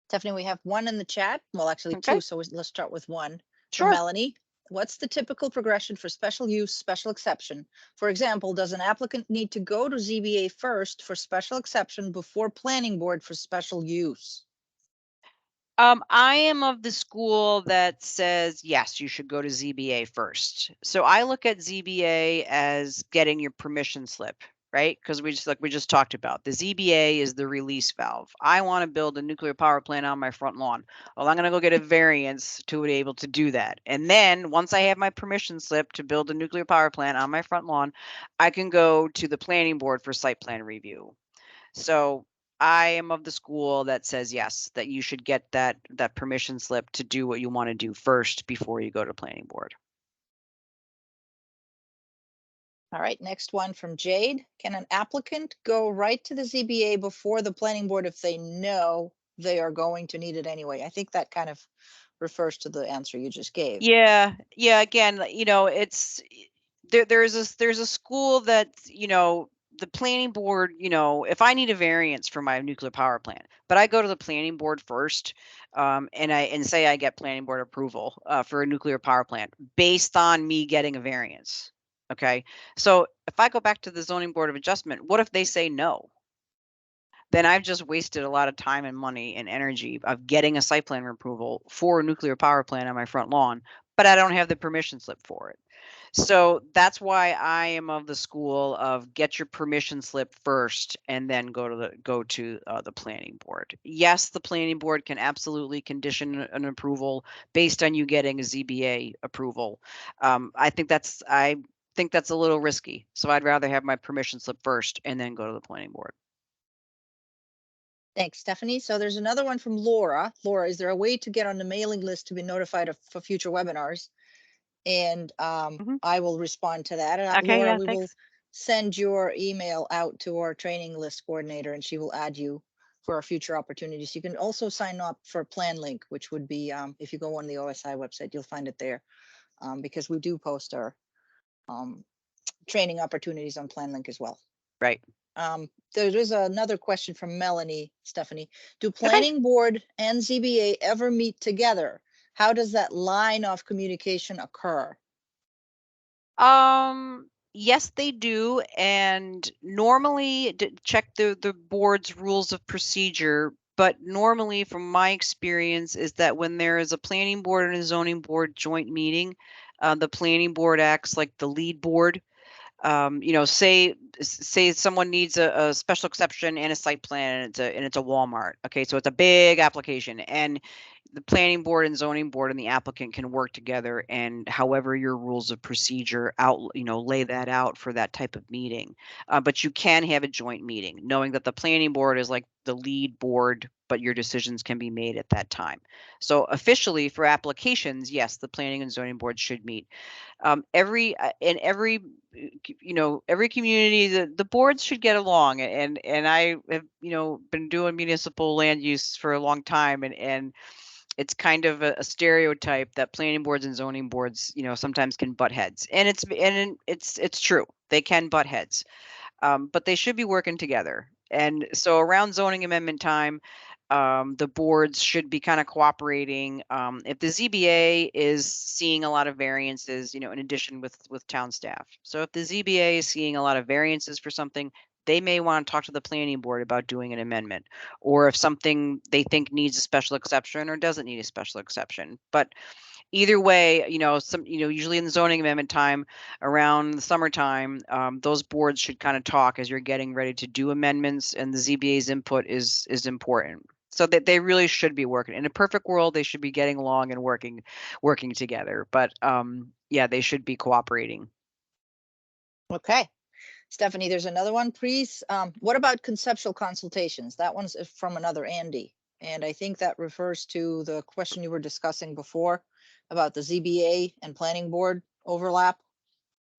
Speaker 2: Stephanie, we have one in the chat. Well, actually
Speaker 1: Okay.
Speaker 2: two. So let's start with one.
Speaker 1: Sure.
Speaker 2: For Melanie, what's the typical progression for special use, special exception? For example, does an applicant need to go to ZBA first for special exception before planning board for special use?
Speaker 1: I am of the school that says, yes, you should go to ZBA first. So I look at ZBA as getting your permission slip, right? Because we just talked about, the ZBA is the release valve. I want to build a nuclear power plant on my front lawn. Well, I'm going to go get a variance to be able to do that. And then once I have my permission slip to build a nuclear power plant on my front lawn, I can go to the planning board for site plan review. So I am of the school that says, yes, that you should get that permission slip to do what you want to do first before you go to planning board.
Speaker 2: All right, next one from Jade. Can an applicant go right to the ZBA before the planning board if they know they are going to need it anyway? I think that kind of refers to the answer you just gave.
Speaker 1: Yeah. Again, it's there's a school that, the planning board, if I need a variance for my nuclear power plant, but I go to the planning board first, and say I get planning board approval for a nuclear power plant based on me getting a variance. Okay. So if I go back to the zoning board of adjustment, what if they say no? Then I've just wasted a lot of time and money and energy of getting a site plan approval for a nuclear power plant on my front lawn, but I don't have the permission slip for it. So that's why I am of the school of get your permission slip first and then go to the planning board. Yes, the planning board can absolutely condition an approval based on you getting a ZBA approval. I think that's a little risky. So I'd rather have my permission slip first and then go to the planning board.
Speaker 2: Thanks, Stephanie. So there's another one from Laura. Laura, is there a way to get on the mailing list to be notified for future webinars? And I will respond to that. And,
Speaker 1: Okay,
Speaker 2: Laura,
Speaker 1: yeah,
Speaker 2: we will
Speaker 1: thanks.
Speaker 2: send your email out to our training list coordinator and she will add you for our future opportunities. You can also sign up for PlanLink, which would be, if you go on the OSI website, you'll find it there, because we do post our training opportunities on PlanLink as well.
Speaker 1: Right.
Speaker 2: There is another question from Melanie, Stephanie. Do
Speaker 1: Okay.
Speaker 2: planning board and ZBA ever meet together? How does that line of communication occur?
Speaker 1: Yes, they do. And normally check the board's rules of procedure. But normally, from my experience, is that when there is a planning board and a zoning board joint meeting, the planning board acts like the lead board. Say someone needs a special exception and a site plan, and it's a Walmart. Okay, so it's a big application, and the planning board and zoning board and the applicant can work together, and however your rules of procedure lay that out for that type of meeting. But you can have a joint meeting, knowing that the planning board is like the lead board, but your decisions can be made at that time. So officially for applications, yes, the planning and zoning board should meet. Every community, the boards should get along, and I have been doing municipal land use for a long time, and it's kind of a stereotype that planning boards and zoning boards sometimes can butt heads, and it's true, they can butt heads, but they should be working together. And so around zoning amendment time, the boards should be kind of cooperating. If the ZBA is seeing a lot of variances, in addition with town staff. So if the ZBA is seeing a lot of variances for something, they may want to talk to the planning board about doing an amendment, or if something they think needs a special exception or doesn't need a special exception. But either way, usually in the zoning amendment time around the summertime, those boards should kind of talk as you're getting ready to do amendments, and the ZBA's input is important. So that they really should be working. In a perfect world, they should be getting along and working together. But yeah, they should be cooperating.
Speaker 2: Okay. Stephanie, there's another one, please. What about conceptual consultations? That one's from another Andy. And I think that refers to the question you were discussing before about the ZBA and planning board overlap.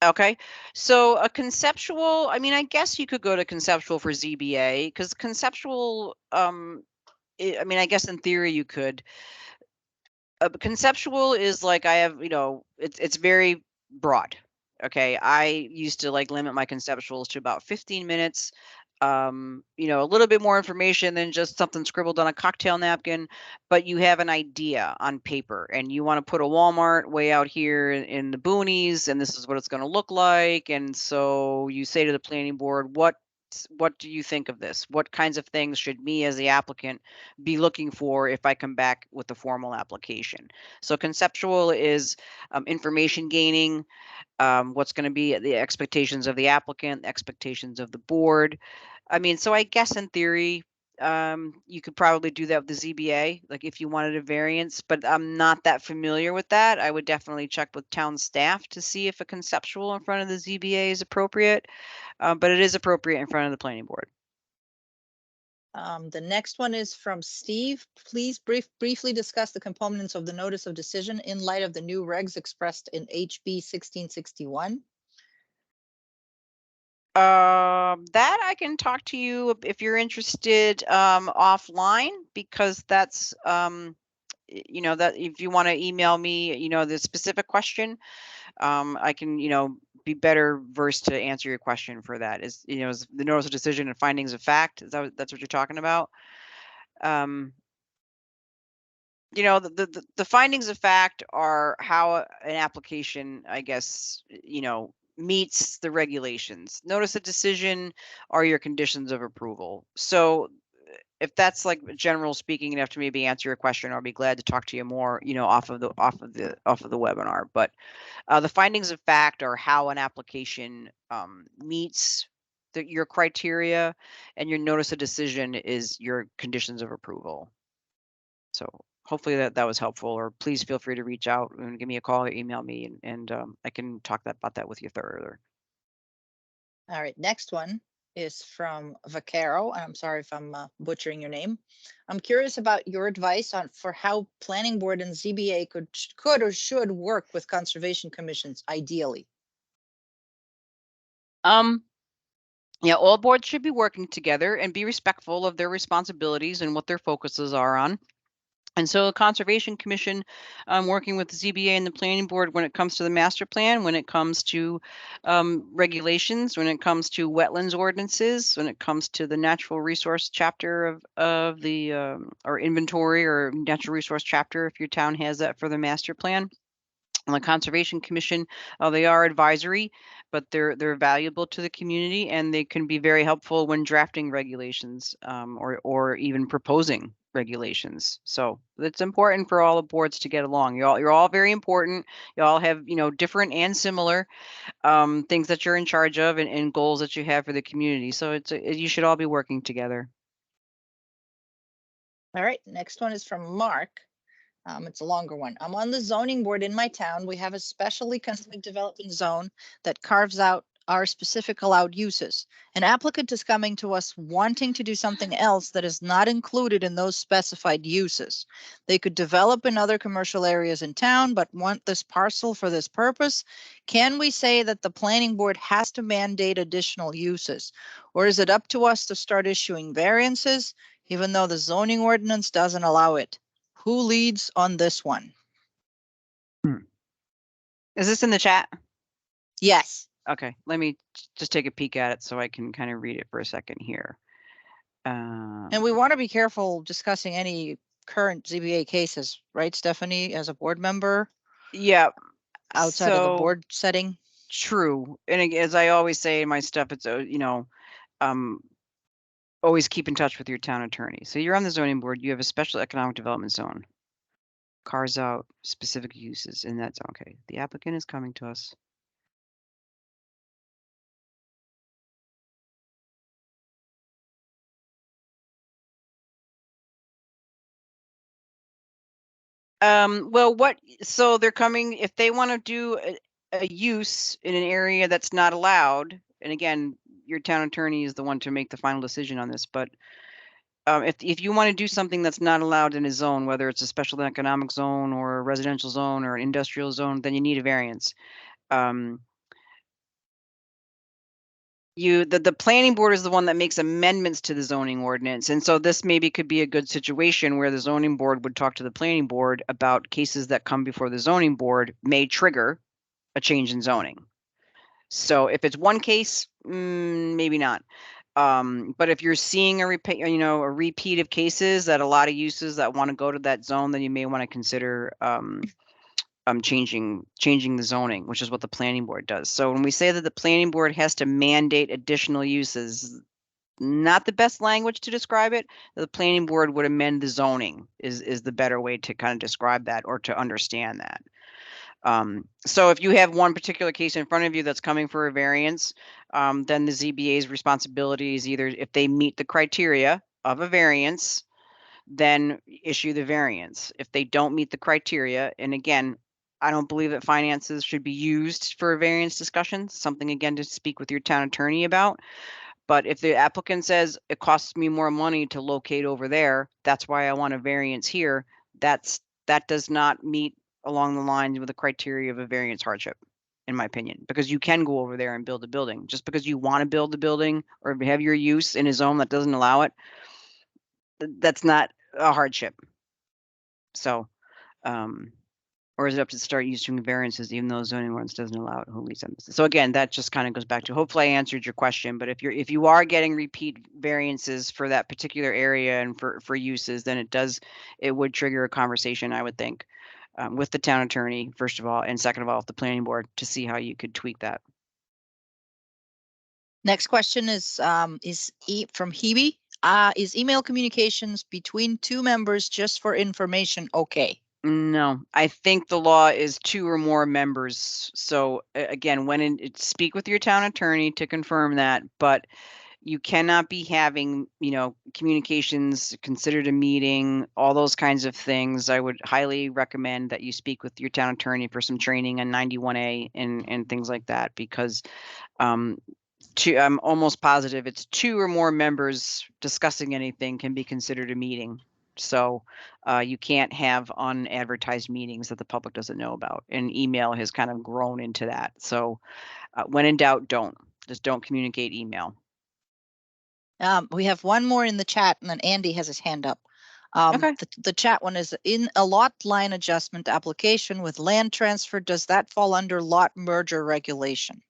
Speaker 1: Okay, so a conceptual, I mean, I guess you could go to conceptual for ZBA, because conceptual, I mean, I guess in theory you could. Conceptual is like, I have, it's very broad. Okay, I used to like limit my conceptuals to about 15 minutes. A little bit more information than just something scribbled on a cocktail napkin, but you have an idea on paper and you want to put a Walmart way out here in the boonies, and this is what it's going to look like. And so you say to the planning board, what what do you think of this? What kinds of things should me as the applicant be looking for if I come back with a formal application? So conceptual is information gaining, what's going to be the expectations of the applicant, the expectations of the board. I mean, so I guess in theory, you could probably do that with the ZBA, like if you wanted a variance, but I'm not that familiar with that. I would definitely check with town staff to see if a conceptual in front of the ZBA is appropriate, but it is appropriate in front of the planning board.
Speaker 2: The next one is from Steve. Please briefly discuss the components of the notice of decision in light of the new regs expressed in HB 1661.
Speaker 1: That I can talk to you if you're interested offline, because that's you know, that if you want to email me, you know, the specific question, I can, you know, be better versed to answer your question for that. Is, you know, is the notice of decision and findings of fact, is that that's what you're talking about? You know, the findings of fact are how an application, I guess, you know, meets the regulations. Notice of decision are your conditions of approval. So if that's like general speaking enough to maybe answer your question, I'll be glad to talk to you more, you know, off of the webinar. But the findings of fact are how an application meets your criteria, and your notice of decision is your conditions of approval. So hopefully that was helpful, or please feel free to reach out and give me a call or email me, and I can talk about that with you further.
Speaker 2: All right, next one is from Vaccaro. I'm sorry if I'm butchering your name. I'm curious about your advice for how planning board and ZBA could or should work with conservation commissions ideally.
Speaker 1: Yeah, all boards should be working together and be respectful of their responsibilities and what their focuses are on. And so the Conservation Commission, working with the ZBA and the Planning Board when it comes to the master plan, when it comes to regulations, when it comes to wetlands ordinances, when it comes to the natural resource chapter of the or inventory or natural resource chapter, if your town has that for the master plan. On the Conservation Commission, they are advisory, but they're valuable to the community, and they can be very helpful when drafting regulations or even proposing regulations. So it's important for all the boards to get along. You're all very important. You all have, you know, different and similar things that you're in charge of, and goals that you have for the community. So you should all be working together.
Speaker 2: All right, next one is from Mark. It's a longer one. I'm on the zoning board in my town. We have a special economic development zone that carves out our specific allowed uses. An applicant is coming to us wanting to do something else that is not included in those specified uses. They could develop in other commercial areas in town, but want this parcel for this purpose. Can we say that the planning board has to mandate additional uses? Or is it up to us to start issuing variances, even though the zoning ordinance doesn't allow it? Who leads on this one?
Speaker 1: Is this in the chat?
Speaker 2: Yes.
Speaker 1: Okay, let me just take a peek at it so I can kind of read it for a second here.
Speaker 2: And we want to be careful discussing any current ZBA cases, right, Stephanie, as a board member?
Speaker 1: Yeah.
Speaker 2: Outside of the board setting?
Speaker 1: True. And as I always say in my stuff, it's, you know, always keep in touch with your town attorney. So you're on the zoning board, you have a special economic development zone. Carves out specific uses in that zone. Okay, the applicant is coming to us. Well, so they're coming, if they want to do a use in an area that's not allowed, and again, your town attorney is the one to make the final decision on this, but if you want to do something that's not allowed in a zone, whether it's a special economic zone or a residential zone or an industrial zone, then you need a variance. The planning board is the one that makes amendments to the zoning ordinance. And so this maybe could be a good situation where the zoning board would talk to the planning board about cases that come before the zoning board may trigger a change in zoning. So if it's one case, maybe not. But if you're seeing a repeat of cases that a lot of uses that want to go to that zone, then you may want to consider changing the zoning, which is what the planning board does. So when we say that the planning board has to mandate additional uses, not the best language to describe it. The planning board would amend the zoning is the better way to kind of describe that or to understand that. So if you have one particular case in front of you that's coming for a variance, then the ZBA's responsibility is either if they meet the criteria of a variance, then issue the variance. If they don't meet the criteria, and again, I don't believe that finances should be used for variance discussions, something again to speak with your town attorney about. But if the applicant says it costs me more money to locate over there, that's why I want a variance here, that does not meet along the lines with the criteria of a variance hardship, in my opinion, because you can go over there and build a building. Just because you want to build the building or have your use in a zone that doesn't allow it, that's not a hardship. So, or is it up to start using variances even though zoning ordinance doesn't allow it? Who leads them? So again, that just kind of goes back to, hopefully I answered your question, but if you are getting repeat variances for that particular area and for uses, then it would trigger a conversation, I would think, with the town attorney, first of all, and second of all, with the planning board to see how you could tweak that.
Speaker 2: Next question is from Hebe. Is email communications between two members just for information okay?
Speaker 1: No, I think the law is 2 or more members. So again, speak with your town attorney to confirm that, but you cannot be having, communications considered a meeting, all those kinds of things. I would highly recommend that you speak with your town attorney for some training on 91A and things like that, because I'm almost positive it's 2 or more members discussing anything can be considered a meeting. So you can't have unadvertised meetings that the public doesn't know about, and email has kind of grown into that. So when in doubt, just don't communicate email.
Speaker 2: We have one more in the chat, and then Andy has his hand up.
Speaker 1: Okay.
Speaker 2: The chat one is, in a lot line adjustment application with land transfer, does that fall under lot merger regulation?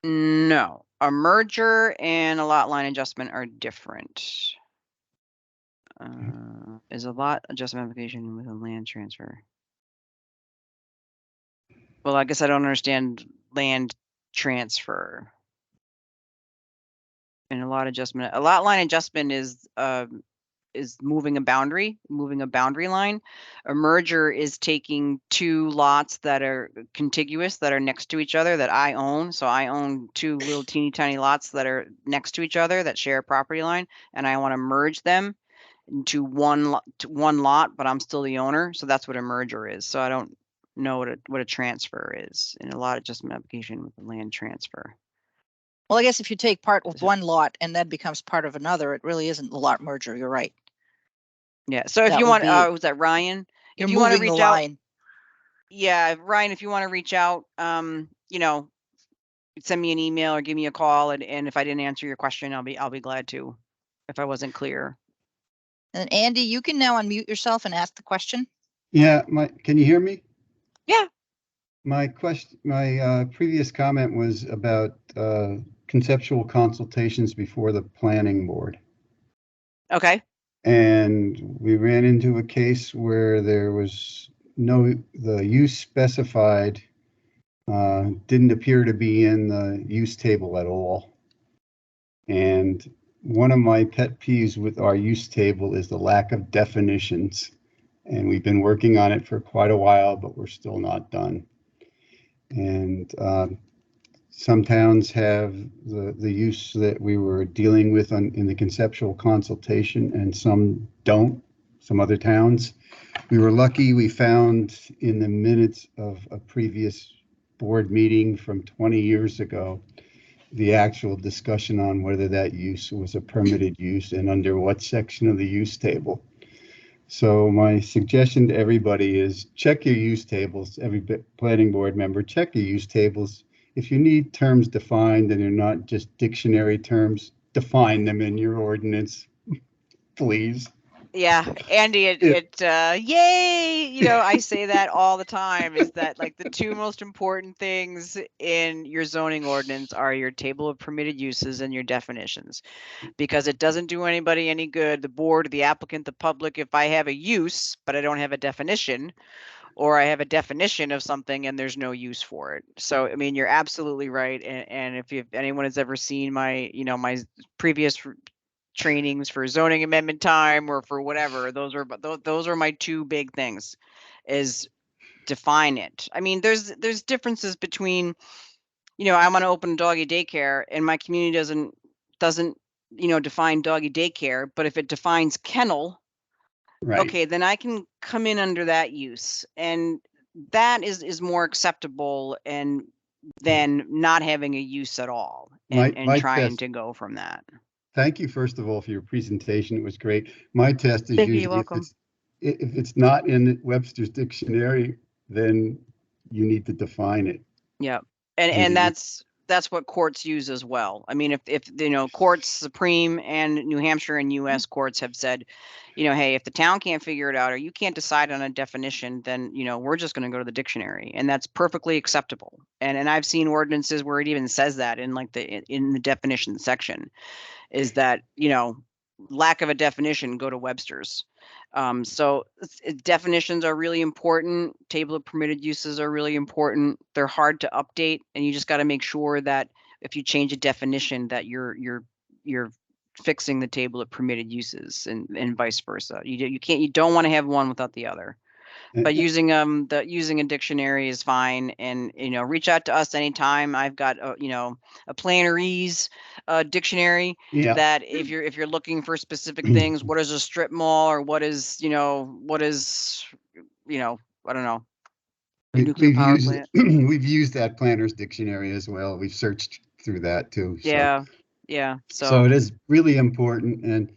Speaker 1: No, a merger and a lot line adjustment are different. Is a lot adjustment application with a land transfer? Well, I guess I don't understand land transfer. And a lot line adjustment is moving a boundary line. A merger is taking 2 lots that are contiguous, that are next to each other, that I own. So I own 2 little teeny tiny lots that are next to each other that share a property line, and I want to merge them into one lot, but I'm still the owner. So that's what a merger is. So I don't know what a transfer is in a lot adjustment application with a land transfer.
Speaker 2: Well, I guess if you take part of one lot and that becomes part of another, it really isn't the lot merger. You're right.
Speaker 1: Yeah. So if
Speaker 2: That
Speaker 1: you
Speaker 2: would
Speaker 1: want,
Speaker 2: be-
Speaker 1: was that Ryan?
Speaker 2: You're
Speaker 1: If you want to
Speaker 2: moving the
Speaker 1: reach out,
Speaker 2: line.
Speaker 1: yeah, Ryan, if you want to reach out, send me an email or give me a call, and if I didn't answer your question, I'll be glad to, if I wasn't clear.
Speaker 2: And Andy, you can now unmute yourself and ask the question.
Speaker 4: Yeah, can you hear me?
Speaker 1: Yeah.
Speaker 4: My previous comment was about conceptual consultations before the planning board.
Speaker 1: Okay.
Speaker 4: And we ran into a case where there was the use specified didn't appear to be in the use table at all. And one of my pet peeves with our use table is the lack of definitions. And we've been working on it for quite a while, but we're still not done. And some towns have the use that we were dealing with in the conceptual consultation, and some don't, some other towns. We were lucky we found in the minutes of a previous board meeting from 20 years ago, the actual discussion on whether that use was a permitted use and under what section of the use table. So my suggestion to everybody is check your use tables. Every planning board member, check your use tables. If you need terms defined and they're not just dictionary terms, define them in your ordinance, please.
Speaker 1: Yeah, Andy, yay! I say that all the time, is that like the 2 most important things in your zoning ordinance are your table of permitted uses and your definitions, because it doesn't do anybody any good, the board, the applicant, the public, if I have a use, but I don't have a definition, or I have a definition of something and there's no use for it. So, I mean, you're absolutely right. And if anyone has ever seen my, my previous trainings for zoning amendment time or for whatever, those are my two big things, is define it. I mean, there's differences between, I want to open a doggy daycare and my community doesn't define doggy daycare, but if it defines kennel,
Speaker 4: Right.
Speaker 1: okay, then I can come in under that use, and that is more acceptable and than not having a use at all, and
Speaker 4: My
Speaker 1: trying
Speaker 4: test-
Speaker 1: to go from that.
Speaker 4: Thank you, first of all, for your presentation. It was great. My test is
Speaker 1: Thank you,
Speaker 4: usually
Speaker 1: you're welcome.
Speaker 4: if it's not in Webster's dictionary, then you need to define it.
Speaker 1: Yeah, and
Speaker 4: Mhm.
Speaker 1: that's what courts use as well. I mean, if courts, Supreme and New Hampshire and U.S. courts have said, hey, if the town can't figure it out or you can't decide on a definition, then we're just going to go to the dictionary, and that's perfectly acceptable. And I've seen ordinances where it even says that in like in the definition section, is that lack of a definition, go to Webster's. So definitions are really important. Table of permitted uses are really important. They're hard to update, and you just got to make sure that if you change a definition, that you're fixing the table of permitted uses, and vice versa. You don't want to have one without the other. But using using a dictionary is fine, and reach out to us anytime. I've got a Plannerese dictionary
Speaker 4: Yeah.
Speaker 1: that if you're looking for specific things, what is a strip mall, or what is I don't know, a nuclear power plant.
Speaker 4: We've used that Planner's dictionary as well. We've searched through that too.
Speaker 1: Yeah,
Speaker 4: So it is really important, and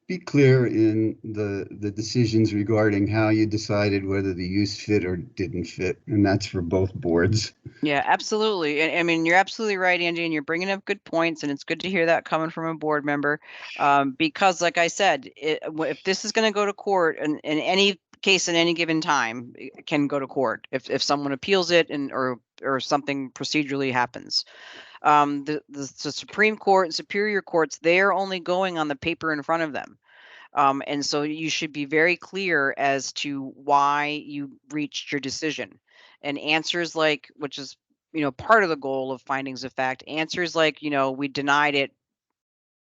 Speaker 4: be clear in the decisions regarding how you decided whether the use fit or didn't fit, and that's for both boards.
Speaker 1: Yeah, absolutely. And I mean, you're absolutely right, Angie, and you're bringing up good points, and it's good to hear that coming from a board member. Because like I said, if this is going to go to court, and in any case in any given time, it can go to court if someone appeals it or something procedurally happens. The Supreme Court and Superior Courts, they are only going on the paper in front of them. And so you should be very clear as to why you reached your decision. And answers like, which is, part of the goal of findings of fact, answers like, we denied it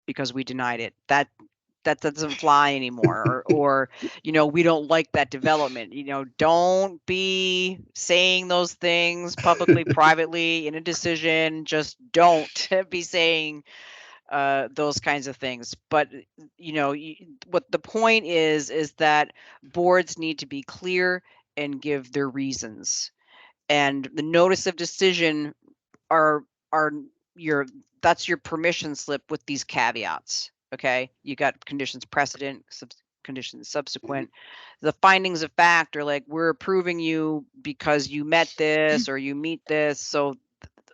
Speaker 1: because we denied it. That doesn't fly anymore. Or we don't like that development. Don't be saying those things publicly, privately in a decision. Just don't be saying those kinds of things. But what the point is that boards need to be clear and give their reasons, and the notice of decision are that's your permission slip with these caveats. Okay, you got conditions precedent, conditions subsequent. The findings of fact are like, we're approving you because you met this or you meet this. So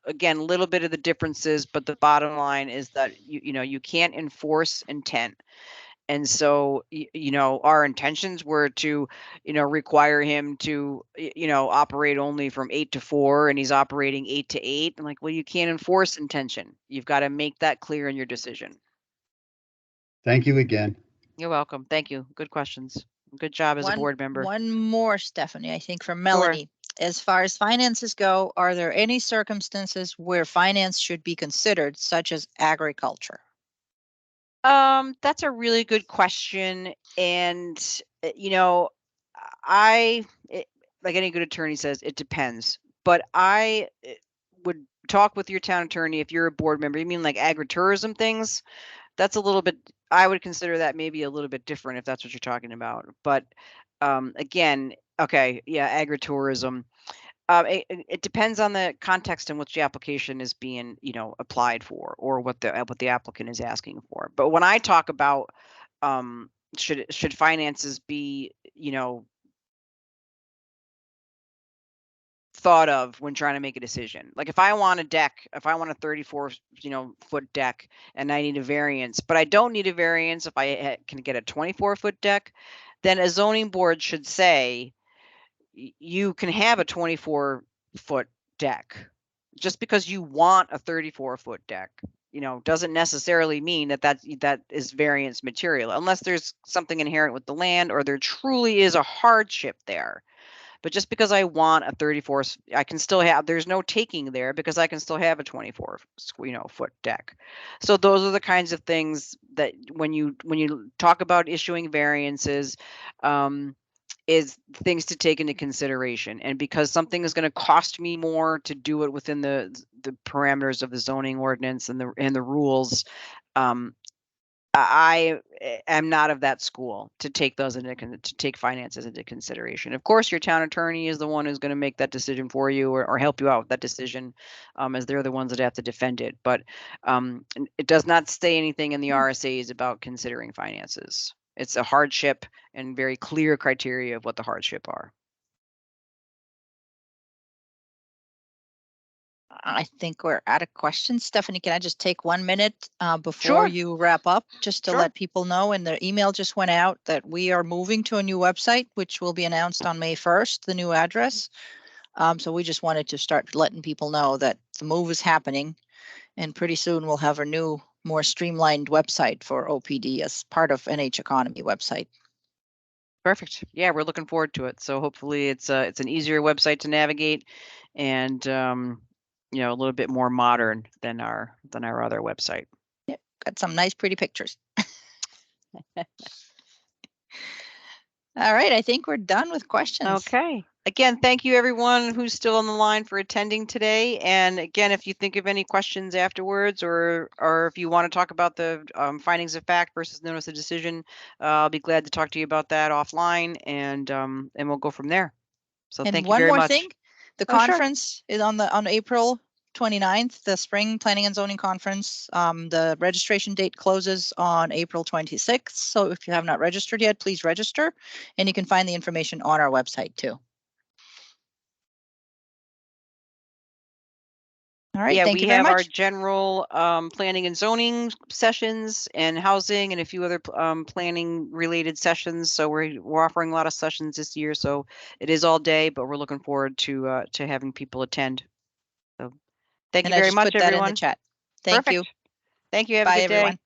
Speaker 1: again, a little bit of the differences, but the bottom line is that you can't enforce intent. And so our intentions were to require him to operate only from 8 to 4, and he's operating 8 to 8. I'm like, well, you can't enforce intention. You've got to make that clear in your decision.
Speaker 4: Thank you again.
Speaker 1: You're welcome. Thank you. Good questions. Good job as a board member.
Speaker 2: One more, Stephanie, I think from Melanie. As far as finances go, are there any circumstances where finance should be considered, such as agriculture?
Speaker 1: That's a really good question. And, like any good attorney says, it depends. But I would talk with your town attorney if you're a board member. You mean like agritourism things? That's a little bit, I would consider that maybe a little bit different if that's what you're talking about. But again, okay, yeah, agritourism. It depends on the context in which the application is being, applied for, or what the applicant is asking for. But when I talk about should finances be, thought of when trying to make a decision. Like if I want a 34 foot deck and I need a variance, but I don't need a variance if I can get a 24-foot deck, then a zoning board should say you can have a 24-foot deck. Just because you want a 34-foot deck, doesn't necessarily mean that is variance material, unless there's something inherent with the land or there truly is a hardship there. But just because I want a 34, I can still have, there's no taking there because I can still have a 24, foot deck. So those are the kinds of things that when you talk about issuing variances, is things to take into consideration. And because something is going to cost me more to do it within the parameters of the zoning ordinance and the rules, I am not of that school to take those to take finances into consideration. Of course, your town attorney is the one who's going to make that decision for you or help you out with that decision, as they're the ones that have to defend it. But it does not say anything in the RSAs about considering finances. It's a hardship and very clear criteria of what the hardship are.
Speaker 2: I think we're out of questions. Stephanie, can I just take 1 minute before
Speaker 1: Sure.
Speaker 2: you wrap up, just to
Speaker 1: Sure.
Speaker 2: let people know? And the email just went out that we are moving to a new website, which will be announced on May 1st, the new address. So we just wanted to start letting people know that the move is happening, and pretty soon we'll have a new, more streamlined website for OPD as part of NH Economy website.
Speaker 1: Perfect. Yeah, we're looking forward to it. So hopefully it's an easier website to navigate, and a little bit more modern than our other website.
Speaker 2: Got some nice, pretty pictures. All right, I think we're done with questions.
Speaker 1: Okay. Again, thank you everyone who's still on the line for attending today. And again, if you think of any questions afterwards, or if you want to talk about the findings of fact versus notice of decision, I'll be glad to talk to you about that offline, and we'll go from there. So
Speaker 2: And
Speaker 1: thank you
Speaker 2: one
Speaker 1: very
Speaker 2: more
Speaker 1: much.
Speaker 2: thing, the
Speaker 1: Oh, sure.
Speaker 2: conference is on April 29th, the Spring Planning and Zoning Conference. The registration date closes on April 26th. So if you have not registered yet, please register, and you can find the information on our website too. All right,
Speaker 1: Yeah,
Speaker 2: thank
Speaker 1: we
Speaker 2: you very
Speaker 1: have our
Speaker 2: much.
Speaker 1: general planning and zoning sessions and housing and a few other planning related sessions. So we're offering a lot of sessions this year. So it is all day, but we're looking forward to having people attend. So thank
Speaker 2: And
Speaker 1: you
Speaker 2: I
Speaker 1: very
Speaker 2: just
Speaker 1: much,
Speaker 2: put that in the
Speaker 1: everyone.
Speaker 2: chat. Thank you.
Speaker 1: Perfect. Thank you. Have a
Speaker 2: Bye,
Speaker 1: good day.
Speaker 2: everyone.